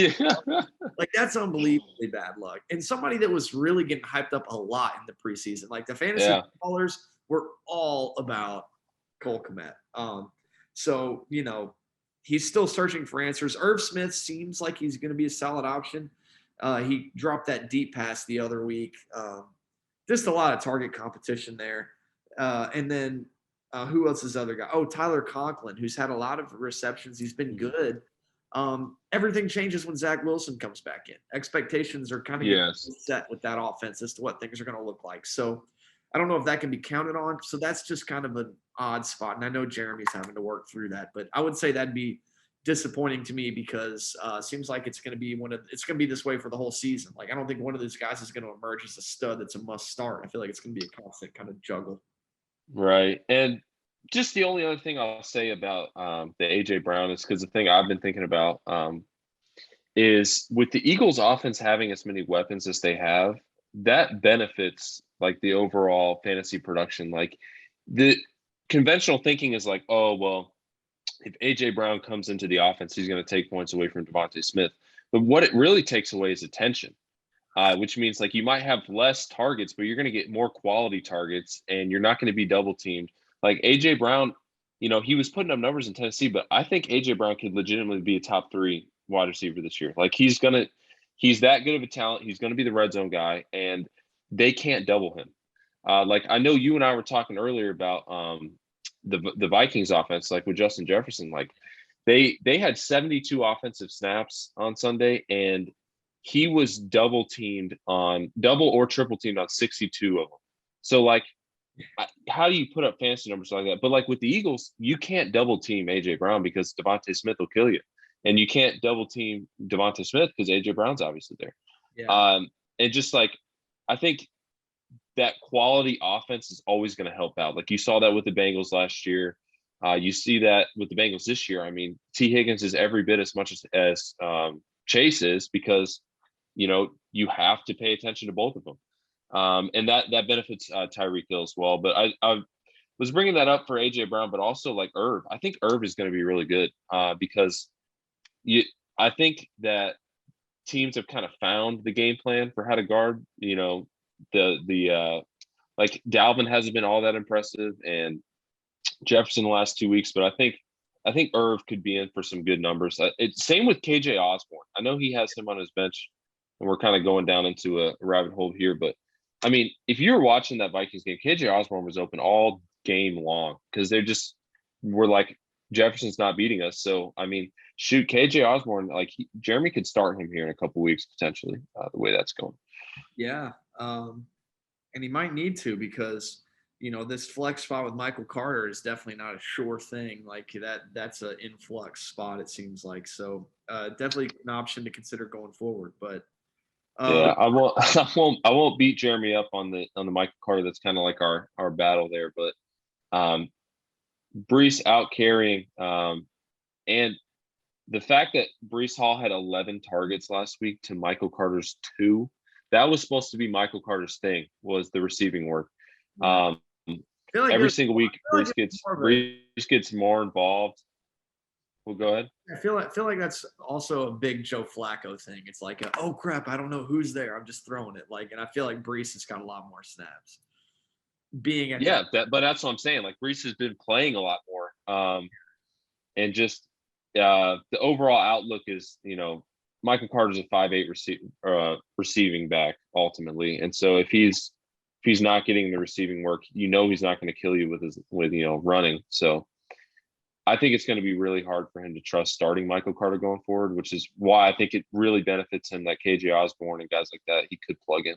that's unbelievably bad luck. And somebody that was really getting hyped up a lot in the preseason, the fantasy callers were all about Cole Kmet. So, he's still searching for answers. Irv Smith seems like he's going to be a solid option. He dropped that deep pass the other week. Just a lot of target competition there. And then who else is the other guy? Oh, Tyler Conklin, who's had a lot of receptions. He's been good. Everything changes when Zach Wilson comes back in. Expectations are kind of set with that offense as to what things are going to look like. So I don't know if that can be counted on. So that's just kind of an odd spot. And I know Jeremy's having to work through that, but I would say that'd be disappointing to me because it seems like it's going to be this way for the whole season. I don't think one of those guys is going to emerge as a stud that's a must start. I feel like it's going to be a constant kind of juggle. Right. And just the only other thing I'll say about the AJ Brown is because the thing I've been thinking about is with the Eagles offense having as many weapons as they have, that benefits the overall fantasy production. The conventional thinking is oh, well, if AJ Brown comes into the offense, he's going to take points away from Devontae Smith. But what it really takes away is attention, which means you might have less targets, but you're going to get more quality targets and you're not going to be double teamed. AJ Brown, he was putting up numbers in Tennessee, but I think AJ Brown could legitimately be a top 3 wide receiver this year. He's that good of a talent. He's going to be the red zone guy, and they can't double him. Like I know you and I were talking earlier about the Vikings offense, like with Justin Jefferson, like they had 72 offensive snaps on Sunday, and he was double or triple teamed on 62 of them. So like, how do you put up fantasy numbers like that? But like with the Eagles, you can't double team AJ Brown because Devontae Smith will kill you, and you can't double team Devontae Smith because AJ Brown's obviously there. Yeah. And just like, I think that quality offense is always going to help out. Like you saw that with the Bengals last year. You see that with the Bengals this year. I mean, T. Higgins is every bit as much as Chase is, because you have to pay attention to both of them, and that benefits Tyreek Hill as well. But I was bringing that up for AJ Brown, but also like Irv. I think Irv is going to be really good because I think that teams have kind of found the game plan for how to guard. The like Dalvin hasn't been all that impressive, and Jefferson the last 2 weeks, but I think Irv could be in for some good numbers. It's same with KJ Osborne. I know he has him on his bench, and we're kind of going down into a rabbit hole here, but I mean, if you were watching that Vikings game, KJ Osborne was open all game long because they just were like, Jefferson's not beating us. So I mean, shoot, KJ Osborne, like Jeremy could start him here in a couple weeks potentially. The way that's going. Yeah. And he might need to, because this flex spot with Michael Carter is definitely not a sure thing. Like that's an influx spot, it seems like. So definitely an option to consider going forward. But yeah, I won't I won't beat Jeremy up on the Michael Carter. That's kind of like our battle there. But Brees out carrying, and the fact that Brees Hall had 11 targets last week to Michael Carter's 2, that was supposed to be Michael Carter's thing, was the receiving work. I feel like Every single week, I feel like Brees gets more involved. Well, go ahead. I feel like that's also a big Joe Flacco thing. It's like, oh crap, I don't know who's there. I'm just throwing it. Like, and I feel like Brees has got a lot more snaps. Being at But that's what I'm saying. Like Brees has been playing a lot more, and just the overall outlook is, Michael Carter's a 5'8" receiving back ultimately, and so if he's not getting the receiving work, he's not going to kill you with running. So I think it's going to be really hard for him to trust starting Michael Carter going forward, which is why I think it really benefits him that KJ Osborne and guys like that he could plug in.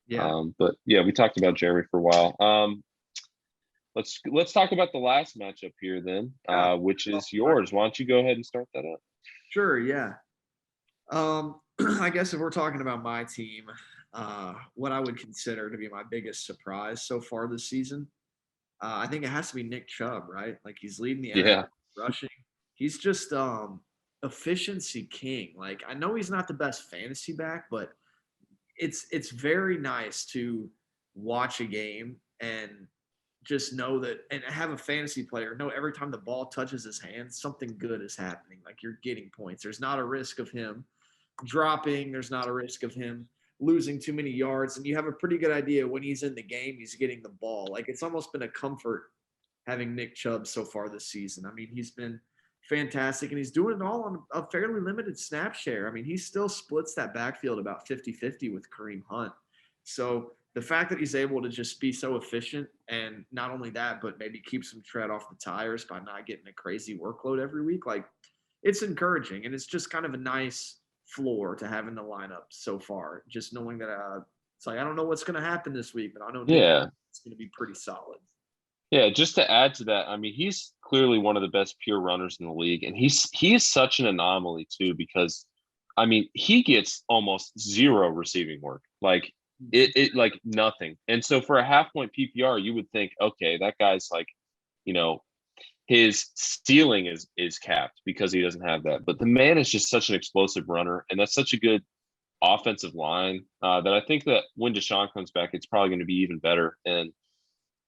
Yeah. But yeah, we talked about Jeremy for a while. Let's talk about the last matchup here then, which is yours. Why don't you go ahead and start that up? Sure. Yeah. I guess if we're talking about my team, what I would consider to be my biggest surprise so far this season, I think it has to be Nick Chubb, right? Like he's leading the NFL rushing. He's just efficiency king. Like I know he's not the best fantasy back, but it's very nice to watch a game and just know that, and have a fantasy player know every time the ball touches his hand, something good is happening. Like you're getting points. There's not a risk of him dropping. There's not a risk of him losing too many yards. And you have a pretty good idea when he's in the game, he's getting the ball. Like it's almost been a comfort having Nick Chubb so far this season. I mean, he's been fantastic, and he's doing it all on a fairly limited snap share. I mean, he still splits that backfield about 50-50 with Kareem Hunt. So the fact that he's able to just be so efficient, and not only that, but maybe keep some tread off the tires by not getting a crazy workload every week, like it's encouraging. And it's just kind of a nice floor to have in the lineup so far, just knowing that it's like, I don't know what's going to happen this week, but I know it's going to be pretty solid. Yeah, just to add to that, I mean, he's clearly one of the best pure runners in the league, and he is such an anomaly too, because I mean, he gets almost zero receiving work, like it like nothing. And so for a half point PPR, you would think, okay, that guy's like, his ceiling is capped because he doesn't have that. But the man is just such an explosive runner, and that's such a good offensive line that I think that when Deshaun comes back, it's probably going to be even better. And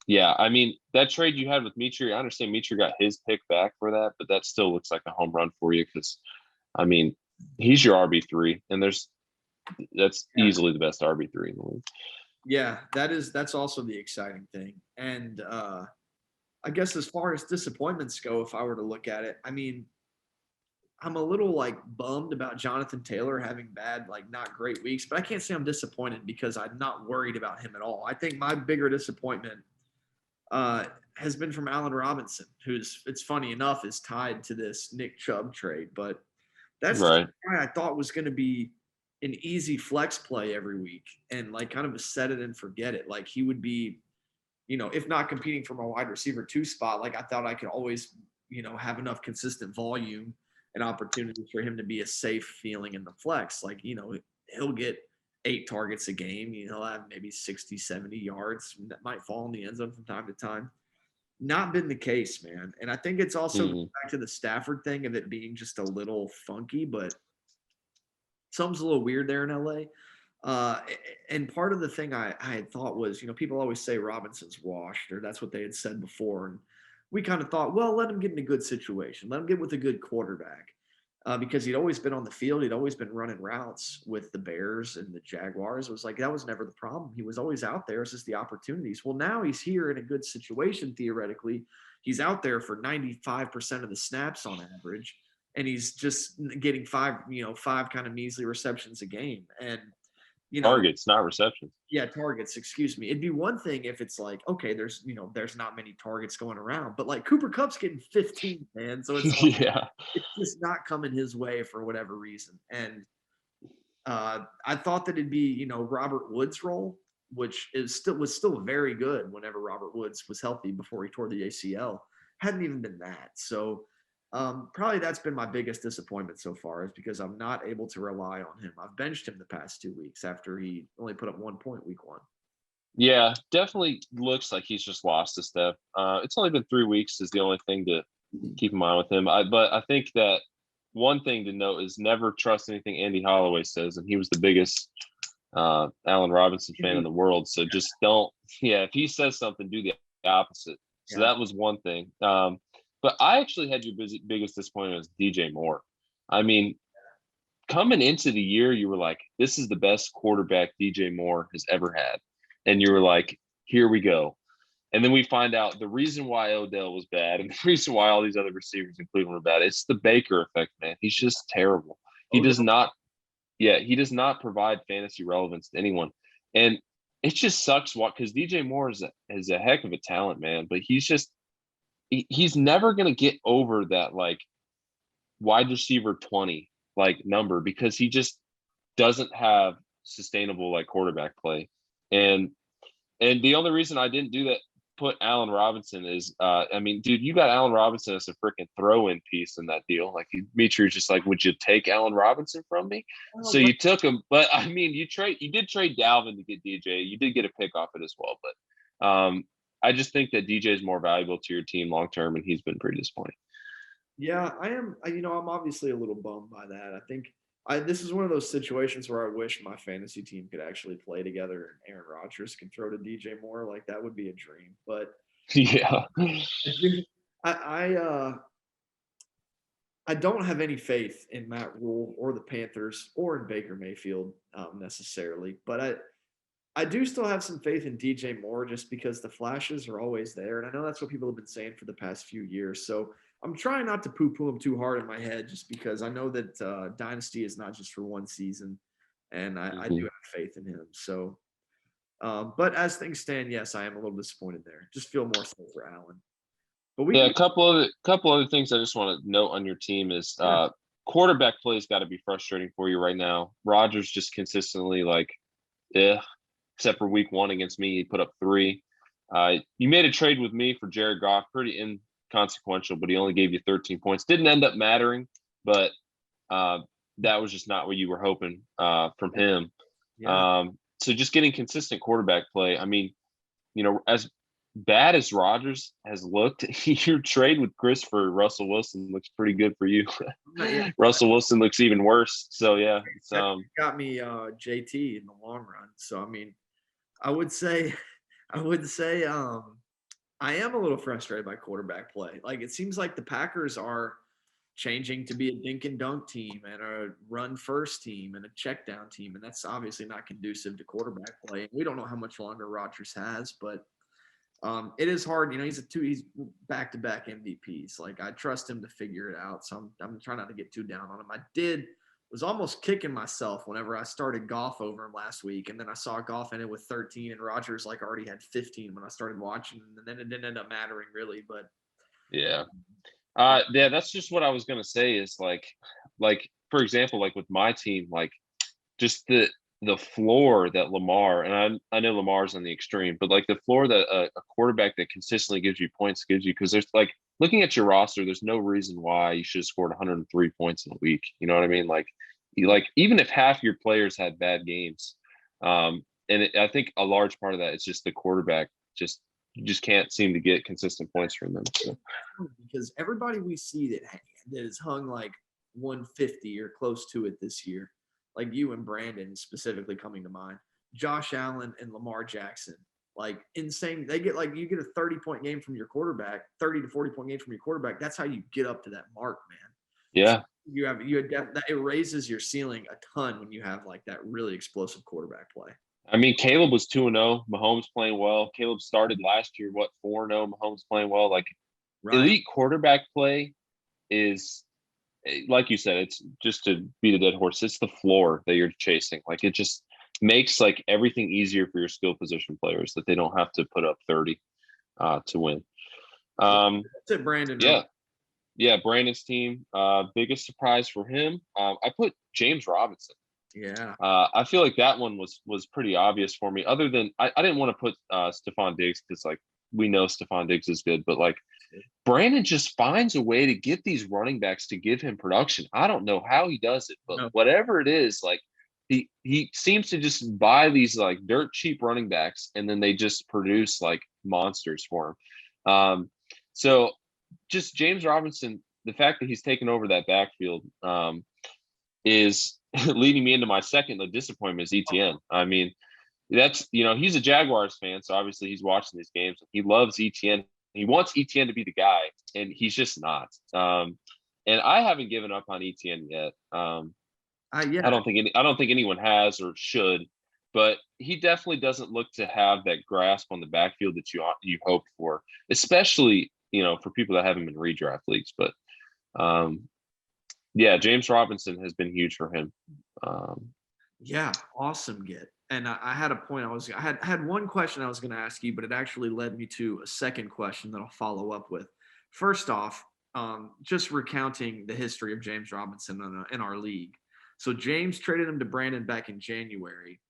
yeah, I mean, that trade you had with Mitri, I understand Mitri got his pick back for that, but that still looks like a home run for you because, I mean, he's your RB3, and that's easily the best RB3 in the league. Yeah, that's also the exciting thing. And I guess as far as disappointments go, if I were to look at it, I mean, I'm a little like bummed about Jonathan Taylor having bad, like not great weeks, but I can't say I'm disappointed because I'm not worried about him at all. I think my bigger disappointment has been from Allen Robinson, who's, it's funny enough, is tied to this Nick Chubb trade, but that's the Right. guy I thought was going to be an easy flex play every week and like kind of a set it and forget it. Like he would be, if not competing for my wide receiver 2 spot, like I thought I could always, have enough consistent volume and opportunity for him to be a safe feeling in the flex. Like, he'll get 8 targets a game. He'll have maybe 60, 70 yards that might fall in the end zone from time to time. Not been the case, man. And I think it's also back to the Stafford thing of it being just a little funky, but something's a little weird there in LA. And part of the thing I had thought was, people always say Robinson's washed, or that's what they had said before. And we kind of thought, well, let him get in a good situation. Let him get with a good quarterback. Because he'd always been on the field. He'd always been running routes with the Bears and the Jaguars. It was like, that was never the problem. He was always out there. It's just the opportunities. Well, now he's here in a good situation, theoretically. He's out there for 95% of the snaps on average. And he's just getting five kind of measly receptions a game. And, targets, not receptions. Yeah, targets, excuse me. It'd be one thing if it's like, okay, there's not many targets going around, but like Cooper Kupp's getting 15, man. So it's like, Yeah. it's just not coming his way for whatever reason. And I thought that it'd be, Robert Woods' role, which was still very good whenever Robert Woods was healthy before he tore the ACL. Hadn't even been that. So probably that's been my biggest disappointment so far, is because I'm not able to rely on him. I've benched him the past 2 weeks after he only put up 1 point week 1. Yeah, definitely looks like he's just lost a step. It's only been 3 weeks is the only thing to keep in mind with him. But I think that one thing to note is never trust anything Andy Holloway says, and he was the biggest Allen Robinson fan in the world. So just don't. Yeah, if he says something, do the opposite. So that was one thing. But I actually had your biggest disappointment as DJ Moore. I mean, coming into the year, you were like, this is the best quarterback DJ Moore has ever had. And you were like, here we go. And then we find out the reason why Odell was bad and the reason why all these other receivers in Cleveland were bad, it's the Baker effect, man. He's just terrible. He does not provide fantasy relevance to anyone. And it just sucks because DJ Moore is a heck of a talent, man. But he's never going to get over that like wide receiver 20 like number, because he just doesn't have sustainable like quarterback play. And the only reason I didn't do that, put Allen Robinson, is I mean, dude, you got Allen Robinson as a freaking throw-in piece in that deal. Like Dimitri was just like, would you take Allen Robinson from me? So you took him, but I mean, you did trade Dalvin to get DJ. You did get a pick off it as well, but I just think that DJ is more valuable to your team long term, and he's been pretty disappointing. Yeah, I am. I'm obviously a little bummed by that. I think this is one of those situations where I wish my fantasy team could actually play together and Aaron Rodgers can throw to DJ Moore. Like that would be a dream. But yeah, I don't have any faith in Matt Rule or the Panthers or in Baker Mayfield necessarily. But I do still have some faith in DJ Moore just because the flashes are always there. And I know that's what people have been saying for the past few years. So I'm trying not to poo-poo him too hard in my head, just because I know that Dynasty is not just for one season, and I do have faith in him. So, but as things stand, yes, I am a little disappointed there. Just feel more so for Allen. But a couple other things I just want to note on your team is quarterback play has got to be frustrating for you right now. Rodgers just consistently like, except for week 1 against me, he put up 3. You made a trade with me for Jared Goff, pretty inconsequential, but he only gave you 13 points. Didn't end up mattering, but that was just not what you were hoping from him. Yeah. So just getting consistent quarterback play. I mean, as bad as Rodgers has looked, your trade with Chris for Russell Wilson looks pretty good for you. Russell Wilson looks even worse. So yeah, it's got me JT in the long run. So I mean, I would say I am a little frustrated by quarterback play. Like it seems like the Packers are changing to be a dink and dunk team and a run first team and a check down team, and that's obviously not conducive to quarterback play. We don't know how much longer Rodgers has, but It is hard, he's back-to-back MVPs. Like I trust him to figure it out. So I'm trying not to get too down on him. Was almost kicking myself whenever I started Goff over him last week, and then I saw Goff ended with 13, and Rodgers like already had 15 when I started watching, and then it didn't end up mattering really. But Yeah. Yeah, that's just what I was gonna say is like for example, like with my team, like just the floor that Lamar, and I know Lamar's on the extreme, but like the floor that a quarterback that consistently gives you points gives you, because there's like looking at your roster, there's no reason why you should have scored 103 points in a week. You know what I mean? Like even if half your players had bad games, I think a large part of that is just the quarterback you just can't seem to get consistent points from them. So. Because everybody we see that is hung like 150 or close to it this year, like you and Brandon specifically coming to mind, Josh Allen and Lamar Jackson, like insane. They get like you get a 30-point game from your quarterback, 30 to 40-point game from your quarterback. That's how you get up to that mark, man. Yeah. It raises your ceiling a ton when you have like that really explosive quarterback play. I mean, Caleb was 2-0. Mahomes playing well. Caleb started last year, 4-0. Mahomes playing well. Like elite quarterback play is, like you said, it's just to beat a dead horse. It's the floor that you're chasing. Like it just makes like everything easier for your skill position players that they don't have to put up 30 to win. That's it, Brandon. Yeah, Brandon's team. Biggest surprise for him. I put James Robinson. Yeah. I feel like that one was pretty obvious for me. Other than I didn't want to put Stephon Diggs because like we know Stephon Diggs is good, but like Brandon just finds a way to get these running backs to give him production. I don't know how he does it, but whatever it is, like he seems to just buy these like dirt cheap running backs and then they just produce like monsters for him. So just James Robinson, the fact that he's taken over that backfield is leading me into my second disappointment is ETN. I mean, that's, he's a Jaguars fan, so obviously he's watching these games. He loves ETN. He wants ETN to be the guy, and he's just not. And I haven't given up on ETN yet. I don't think anyone has or should, but he definitely doesn't look to have that grasp on the backfield that you hoped for, especially for people that have him in redraft leagues. But yeah, James Robinson has been huge for him. Yeah, awesome get. And I had a point I had one question I was going to ask you, but it actually led me to a second question that I'll follow up with. First off, just recounting the history of James Robinson in our league. So James traded him to Brandon back in January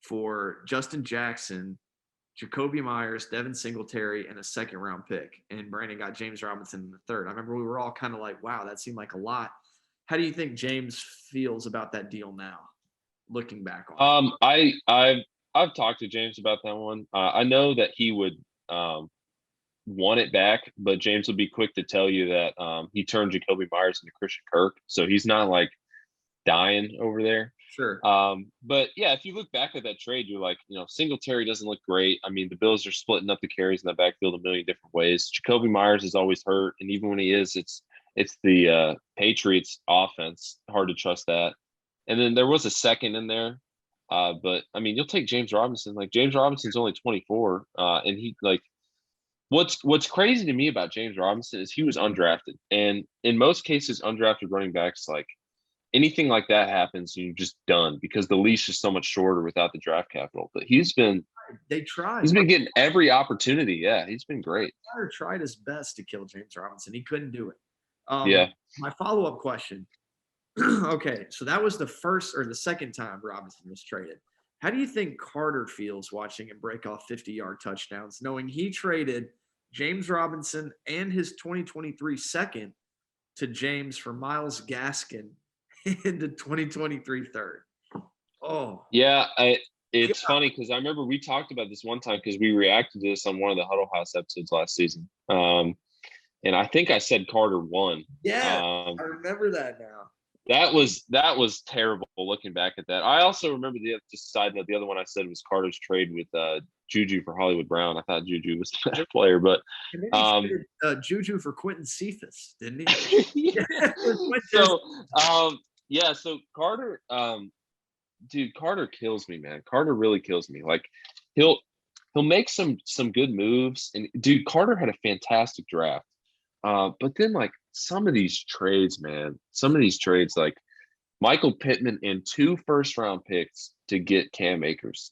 for Justin Jackson, Jacoby Myers, Devin Singletary, and a second-round pick. And Brandon got James Robinson in the third. I remember we were all kind of like, wow, that seemed like a lot. How do you think James feels about that deal now, looking back on it? I've talked to James about that one. I know that he would want it back, but James will be quick to tell you that he turned Jacoby Myers into Christian Kirk, so he's not like dying over there. Sure. But yeah, if you look back at that trade, you're like, Singletary doesn't look great. I mean, the Bills are splitting up the carries in that backfield a million different ways. Jacoby Myers is always hurt, and even when he is, it's the Patriots offense. Hard to trust that. And then there was a second in there. But I mean, you'll take James Robinson. Like James Robinson's only 24. And he like what's crazy to me about James Robinson is he was undrafted. And in most cases, undrafted running backs, like anything like that happens, you're just done because the leash is so much shorter without the draft capital. But he's been getting every opportunity. Yeah, he's been great. Carter tried his best to kill James Robinson. He couldn't do it. Yeah. My follow-up question. Okay, so that was the first or the second time Robinson was traded. How do you think Carter feels watching him break off 50-yard touchdowns, knowing he traded James Robinson and his 2023 second to James for Myles Gaskin in the 2023 third? Oh. Yeah, it's funny because I remember we talked about this one time because we reacted to this on one of the Huddle House episodes last season. And I think I said Carter won. Yeah, I remember that now. That was terrible looking back at that. I also remember just side note, the other one I said was Carter's trade with Juju for Hollywood Brown. I thought Juju was the better player, but and then he traded Juju for Quentin Cephas, didn't he? So Carter, dude, Carter kills me, man. Carter really kills me. Like he'll make some good moves. And dude, Carter had a fantastic draft. But then like some of these trades, man, like Michael Pittman and 2 first-round picks to get Cam Akers.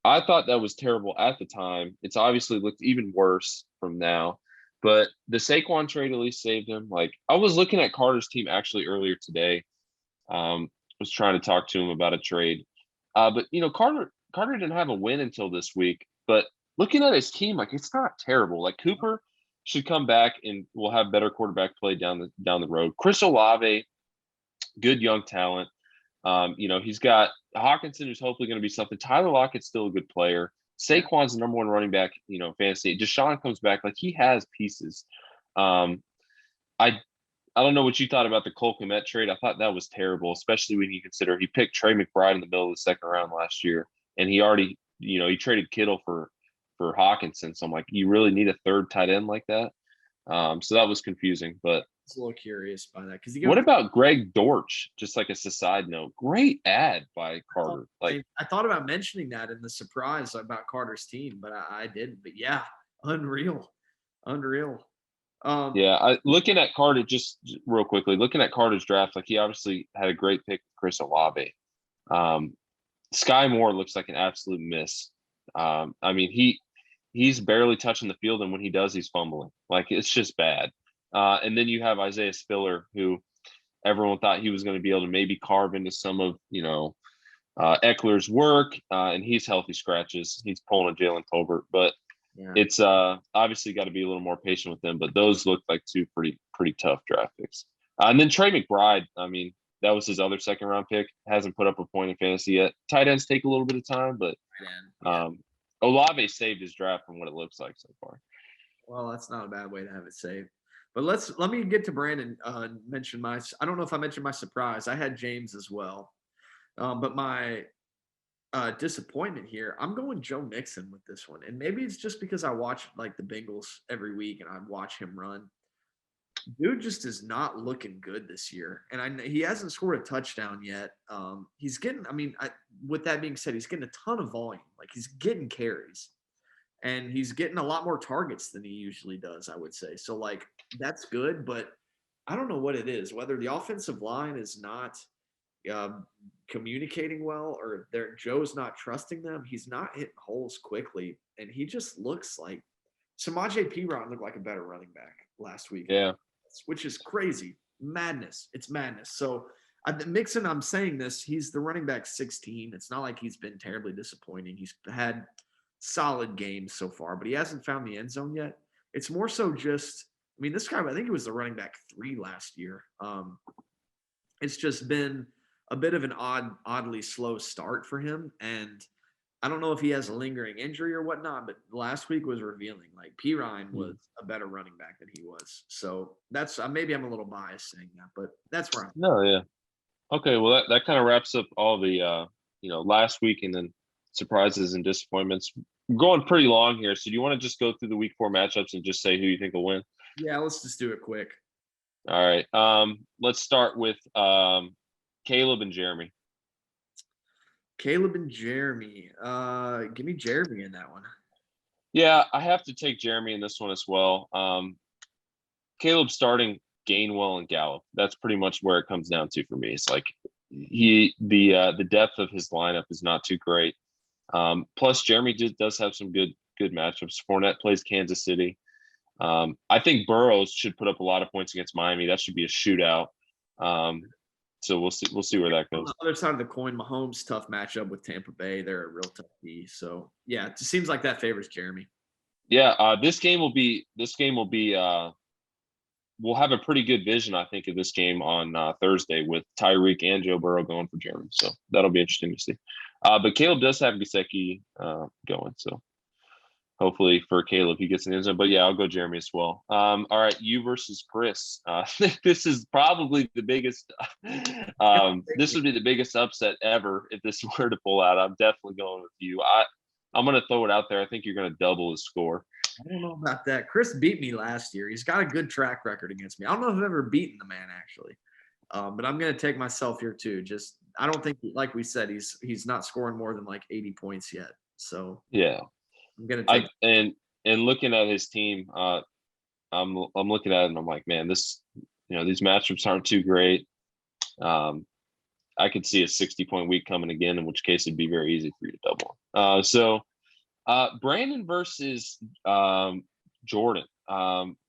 I thought that was terrible at the time. It's obviously looked even worse from now. But the Saquon trade at least saved him. Like I was looking at Carter's team actually earlier today. Was trying to talk to him about a trade. But Carter didn't have a win until this week. But looking at his team, like it's not terrible. Like Cooper should come back and we'll have better quarterback play down the road. Chris Olave, good young talent. He's got Hawkinson, who's hopefully going to be something. Tyler Lockett's still a good player. Saquon's the number 1 running back, fantasy. Deshaun comes back. Like he has pieces. I don't know what you thought about the Cole Kmet trade. I thought that was terrible, especially when you consider he picked Trey McBride in the middle of the 2nd round last year. And he already, he traded Kittle for Hawkinson. So I'm like, you really need a 3rd tight end like that? So that was confusing, but I was a little curious by that because what about Greg Dortch? Just like as a side note, great ad by Carter. Like I thought about mentioning that in the surprise about Carter's team, but I didn't. But yeah, unreal. Looking at Carter, just real quickly, looking at Carter's draft, like he obviously had a great pick with Chris Olave. Sky Moore looks like an absolute miss. He's barely touching the field, and when he does, he's fumbling. Like it's just bad. And then you have Isaiah Spiller, who everyone thought he was going to be able to maybe carve into some of Eckler's work, and he's healthy scratches. He's pulling a Jalen Tolbert, but it's obviously got to be a little more patient with them. But those look like 2 pretty tough draft picks. And then Trey McBride, that was his other 2nd round pick. Hasn't put up a point in fantasy yet. Tight ends take a little bit of time, but Olave saved his draft from what it looks like so far. Well, that's not a bad way to have it saved. But let me get to Brandon. Mention I don't know if I mentioned my surprise. I had James as well, but my disappointment here, I'm going Joe Mixon with this one, and maybe it's just because I watch like the Bengals every week and I watch him run. Dude just is not looking good this year, and he hasn't scored a touchdown yet. He's getting. With that being said, he's getting a ton of volume. Like he's getting carries. And he's getting a lot more targets than he usually does, I would say. So, like, that's good, but I don't know what it is, whether the offensive line is not communicating well or Joe's not trusting them. He's not hitting holes quickly, and he just looks like Samaje Perine looked like a better running back last week. Yeah. Which is crazy. Madness. It's madness. So, Mixon, I'm saying this, he's the running back 16. It's not like he's been terribly disappointing. He's had solid games so far, but he hasn't found the end zone yet. It's more so just, this guy, I think he was the running back 3 last year. It's just been a bit of an oddly slow start for him. And I don't know if he has a lingering injury or whatnot, but last week was revealing. Like Perine was a better running back than he was. So that's, maybe I'm a little biased saying that, but that's where I'm. No, yeah. Okay, well that kind of wraps up all the last week and then surprises and disappointments. We're going pretty long here, so do you want to just go through the week 4 matchups and just say who you think will win? Yeah, let's just do it quick. All right. Let's start with Caleb and Jeremy. Caleb and Jeremy. Give me Jeremy in that one. Yeah, I have to take Jeremy in this one as well. Caleb starting Gainwell and Gallup. That's pretty much where it comes down to for me. It's like the depth of his lineup is not too great. Plus, Jeremy does have some good matchups. Fournette plays Kansas City. I think Burrows should put up a lot of points against Miami. That should be a shootout. So we'll see where that goes. On the other side of the coin, Mahomes' tough matchup with Tampa Bay. They're a real tough D. So yeah, it just seems like that favors Jeremy. Yeah, this game will be. We'll have a pretty good vision, I think, of this game on Thursday with Tyreek and Joe Burrow going for Jeremy. So that'll be interesting to see. But Caleb does have Gesicki going, so hopefully for Caleb he gets an end zone. But yeah, I'll go Jeremy as well. All right, you versus Chris. I think this is probably the biggest. This would be the biggest upset ever if this were to pull out. I'm definitely going with you. I'm going to throw it out there. I think you're going to double his score. I don't know about that. Chris beat me last year. He's got a good track record against me. I don't know if I've ever beaten the man actually, but I'm going to take myself here too. Just I don't think, like we said, he's not scoring more than like 80 points yet. So yeah. I'm gonna I take. and looking at his team, I'm looking at it and I'm like, man, these matchups aren't too great. I could see a 60-point week coming again, in which case it'd be very easy for you to double. Brandon versus Jordan.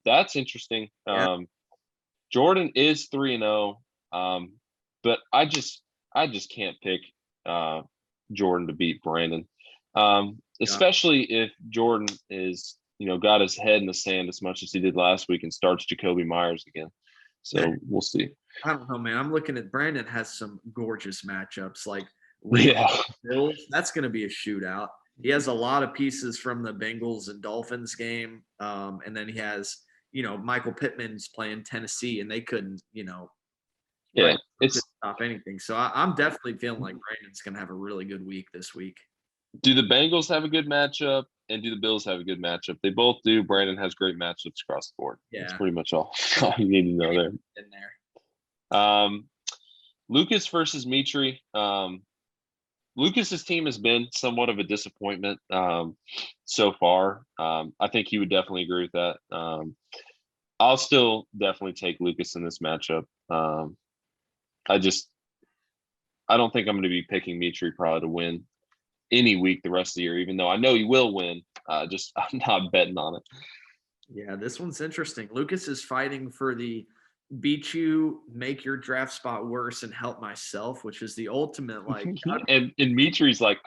That's interesting. Yeah. Jordan is 3-0, but I just can't pick Jordan to beat Brandon, especially if Jordan is got his head in the sand as much as he did last week and starts Jacoby Myers again. So we'll see. I don't know, man. I'm looking at Brandon has some gorgeous matchups like Yeah. Bills. That's going to be a shootout. He has a lot of pieces from the Bengals and Dolphins game, and then he has Michael Pittman's playing Tennessee, and they couldn't Yeah, couldn't stop anything. So I'm definitely feeling like Brandon's going to have a really good week this week. Do the Bengals have a good matchup, and do the Bills have a good matchup? They both do. Brandon has great matchups across the board. Yeah. That's pretty much all you need to know there. In there. Lucas versus Mitri. Lucas's team has been somewhat of a disappointment so far. I think he would definitely agree with that. I'll still definitely take Lucas in this matchup. I don't think I'm going to be picking Mitri probably to win any week the rest of the year, even though I know he will win. I'm not betting on it. Yeah, this one's interesting. Lucas is fighting for the beat you, make your draft spot worse, and help myself, which is the ultimate and Mitri's like,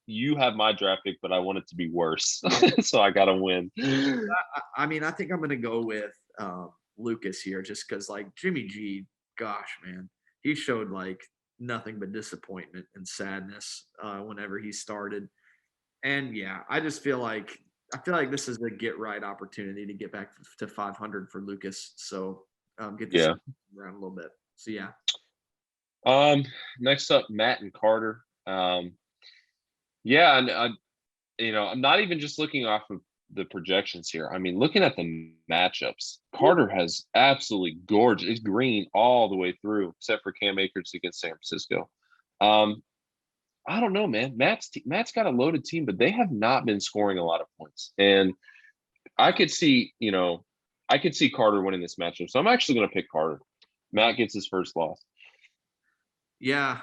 you have my draft pick, but I want it to be worse. Yeah. So I gotta win. I mean, I think I'm gonna go with Lucas here just because Jimmy G, gosh man, he showed nothing but disappointment and sadness whenever he started. And yeah, I feel like this is a get right opportunity to get back to 500 for Lucas. So get this around a little bit. So yeah. Next up, Matt and Carter. Yeah, and I'm not even just looking off of the projections here. I mean, looking at the matchups, Carter has absolutely gorgeous. It's green all the way through, except for Cam Akers against San Francisco. I don't know, man. Matt's got a loaded team, but they have not been scoring a lot of points. And I could see Carter winning this matchup. So I'm actually going to pick Carter. Matt gets his first loss. Yeah,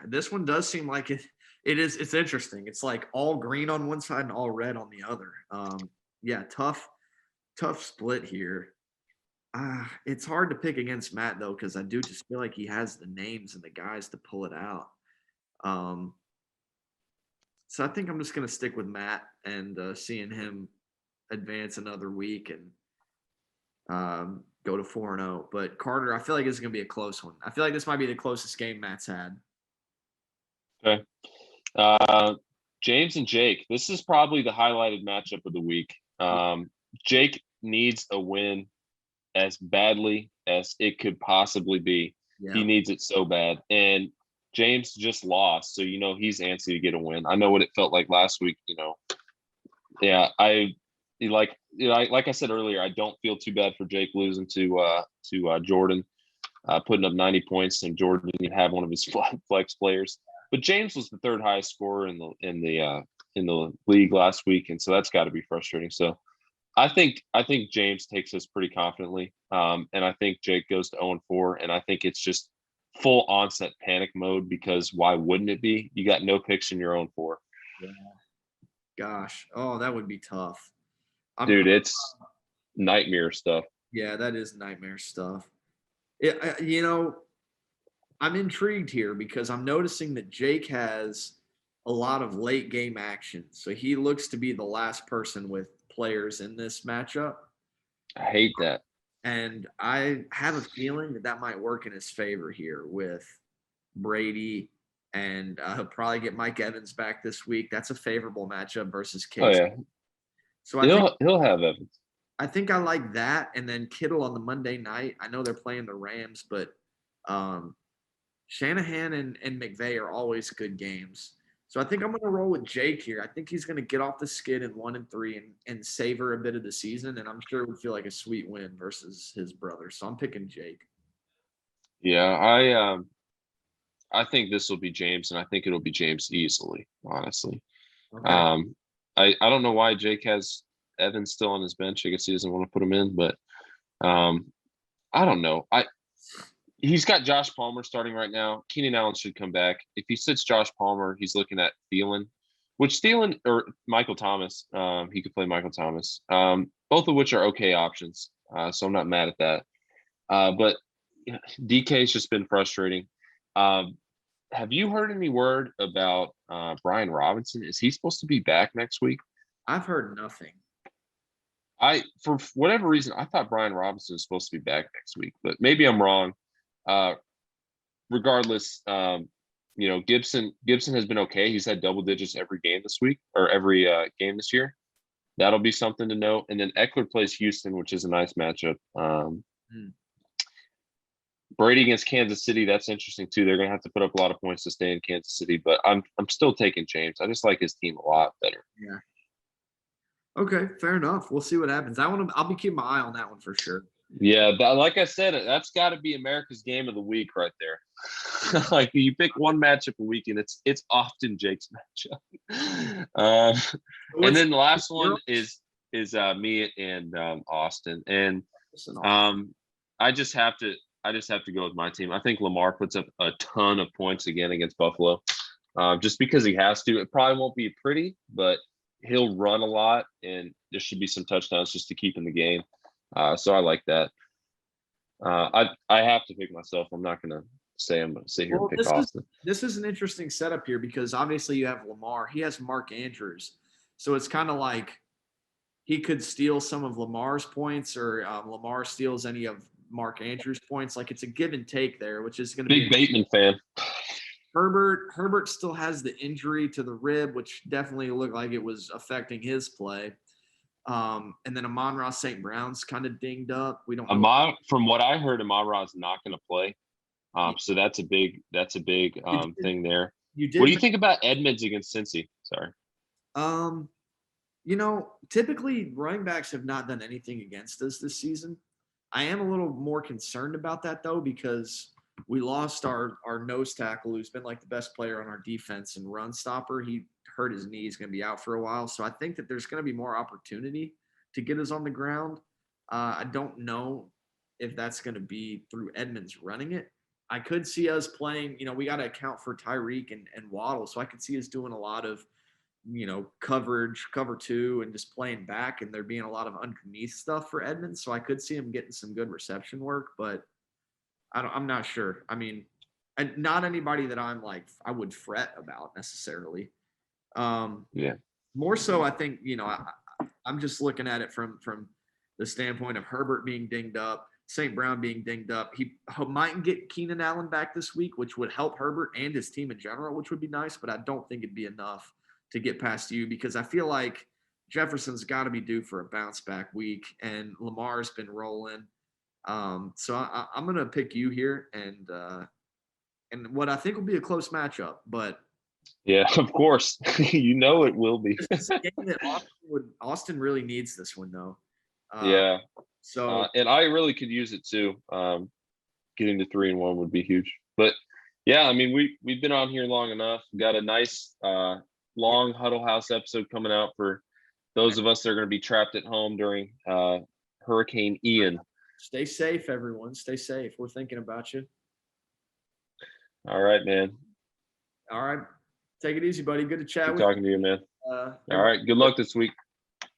this one does seem like it. It's interesting. It's like all green on one side and all red on the other. Yeah, tough split here. It's hard to pick against Matt though, because I do just feel like he has the names and the guys to pull it out. So I think I'm just gonna stick with Matt and seeing him advance another week and go to 4-0. But Carter, I feel like it's gonna be a close one. I feel like this might be the closest game Matt's had. Okay. James and Jake. This is probably the highlighted matchup of the week. Jake needs a win as badly as it could possibly be. Yeah. He needs it so bad. And James just lost, so he's antsy to get a win. I know what it felt like last week. Yeah, like I said earlier, I don't feel too bad for Jake losing to Jordan, putting up 90 points, and Jordan didn't have one of his flex players. But James was the third highest scorer in the league last week, and so that's got to be frustrating. So I think James takes this pretty confidently, and I think Jake goes to 0-4, and I think it's just full onset panic mode because why wouldn't it be? You got no picks in your 0-4. Yeah. Gosh, oh, that would be tough. Dude, it's nightmare stuff. Yeah, that is nightmare stuff. I'm intrigued here because I'm noticing that Jake has a lot of late game action. So he looks to be the last person with players in this matchup. I hate that. And I have a feeling that might work in his favor here with Brady, and he'll probably get Mike Evans back this week. That's a favorable matchup versus Case. Oh yeah. So he'll have Evans. I think I like that, and then Kittle on the Monday night. I know they're playing the Rams, but Shanahan and McVay are always good games. So I think I'm going to roll with Jake here. I think he's going to get off the skid in 1-3 and savor a bit of the season, and I'm sure it would feel like a sweet win versus his brother. So I'm picking Jake. Yeah, I think this will be James, and I think it'll be James easily, honestly. Okay. I don't know why Jake has Evans still on his bench. I guess he doesn't want to put him in, but I don't know. He's got Josh Palmer starting right now. Keenan Allen should come back. If he sits Josh Palmer, he's looking at Thielen, which Thielen or Michael Thomas, he could play Michael Thomas, both of which are okay options. So I'm not mad at that. But DK's just been frustrating. Have you heard any word about Brian Robinson? Is he supposed to be back next week? I've heard nothing. For whatever reason, I thought Brian Robinson was supposed to be back next week, but maybe I'm wrong. Regardless, Gibson has been okay. He's had double digits every game this week or every game this year. That'll be something to note. And then Eckler plays Houston, which is a nice matchup. Brady against Kansas City, that's interesting too. They're going to have to put up a lot of points to stay in Kansas City, but I'm still taking James. I just like his team a lot better. Yeah. Okay, fair enough. We'll see what happens. I'll be keeping my eye on that one for sure. Yeah, like I said, that's got to be America's game of the week right there. Like you pick one matchup a week, and it's often Jake's matchup. And then the last one is me and Austin, and I just have to go with my team. I think Lamar puts up a ton of points again against Buffalo, just because he has to. It probably won't be pretty, but he'll run a lot, and there should be some touchdowns just to keep in the game. So I like that. I have to pick myself. I'm not going to say I'm going to sit here and pick Austin. This is an interesting setup here because obviously you have Lamar. He has Mark Andrews. So it's kind of like he could steal some of Lamar's points or Lamar steals any of Mark Andrews' points. Like it's a give and take there, which is going to be big Bateman fan. Herbert still has the injury to the rib, which definitely looked like it was affecting his play. And then Amon-Ra St. Brown's kind of dinged up. We don't know. From what I heard, Amon-Ra's not going to play. So that's a big thing there. What do you think about Edmonds against Cincy? Sorry. Typically running backs have not done anything against us this season. I am a little more concerned about that though, because we lost our nose tackle, who's been like the best player on our defense and run stopper. He hurt his knee. He's going to be out for a while. So I think that there's going to be more opportunity to get us on the ground. I don't know if that's going to be through Edmonds running it. I could see us playing, we got to account for Tyreek and Waddle. So I could see us doing a lot of, coverage, cover two, and just playing back, and there being a lot of underneath stuff for Edmonds. So I could see him getting some good reception work, but I'm not sure. I mean, not anybody that I would fret about necessarily. Yeah. More so, I think, I'm just looking at it from the standpoint of Herbert being dinged up, St. Brown being dinged up. He might get Keenan Allen back this week, which would help Herbert and his team in general, which would be nice, but I don't think it'd be enough to get past you because I feel like Jefferson's got to be due for a bounce back week, and Lamar's been rolling. So I'm going to pick you here and what I think will be a close matchup, but yeah, of course, it will be. Austin really needs this one though. Yeah. So and I really could use it too. Getting to 3-1 would be huge, but yeah, I mean, we've been on here long enough. Got a nice long Huddle House episode coming out for those of us that are going to be trapped at home during Hurricane Ian. Stay safe, everyone. Stay safe. We're thinking about you. All right, man. All right. Take it easy, buddy. Good to chat with you. Talking to you, man. All right. Good luck this week.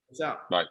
Peace out. Bye.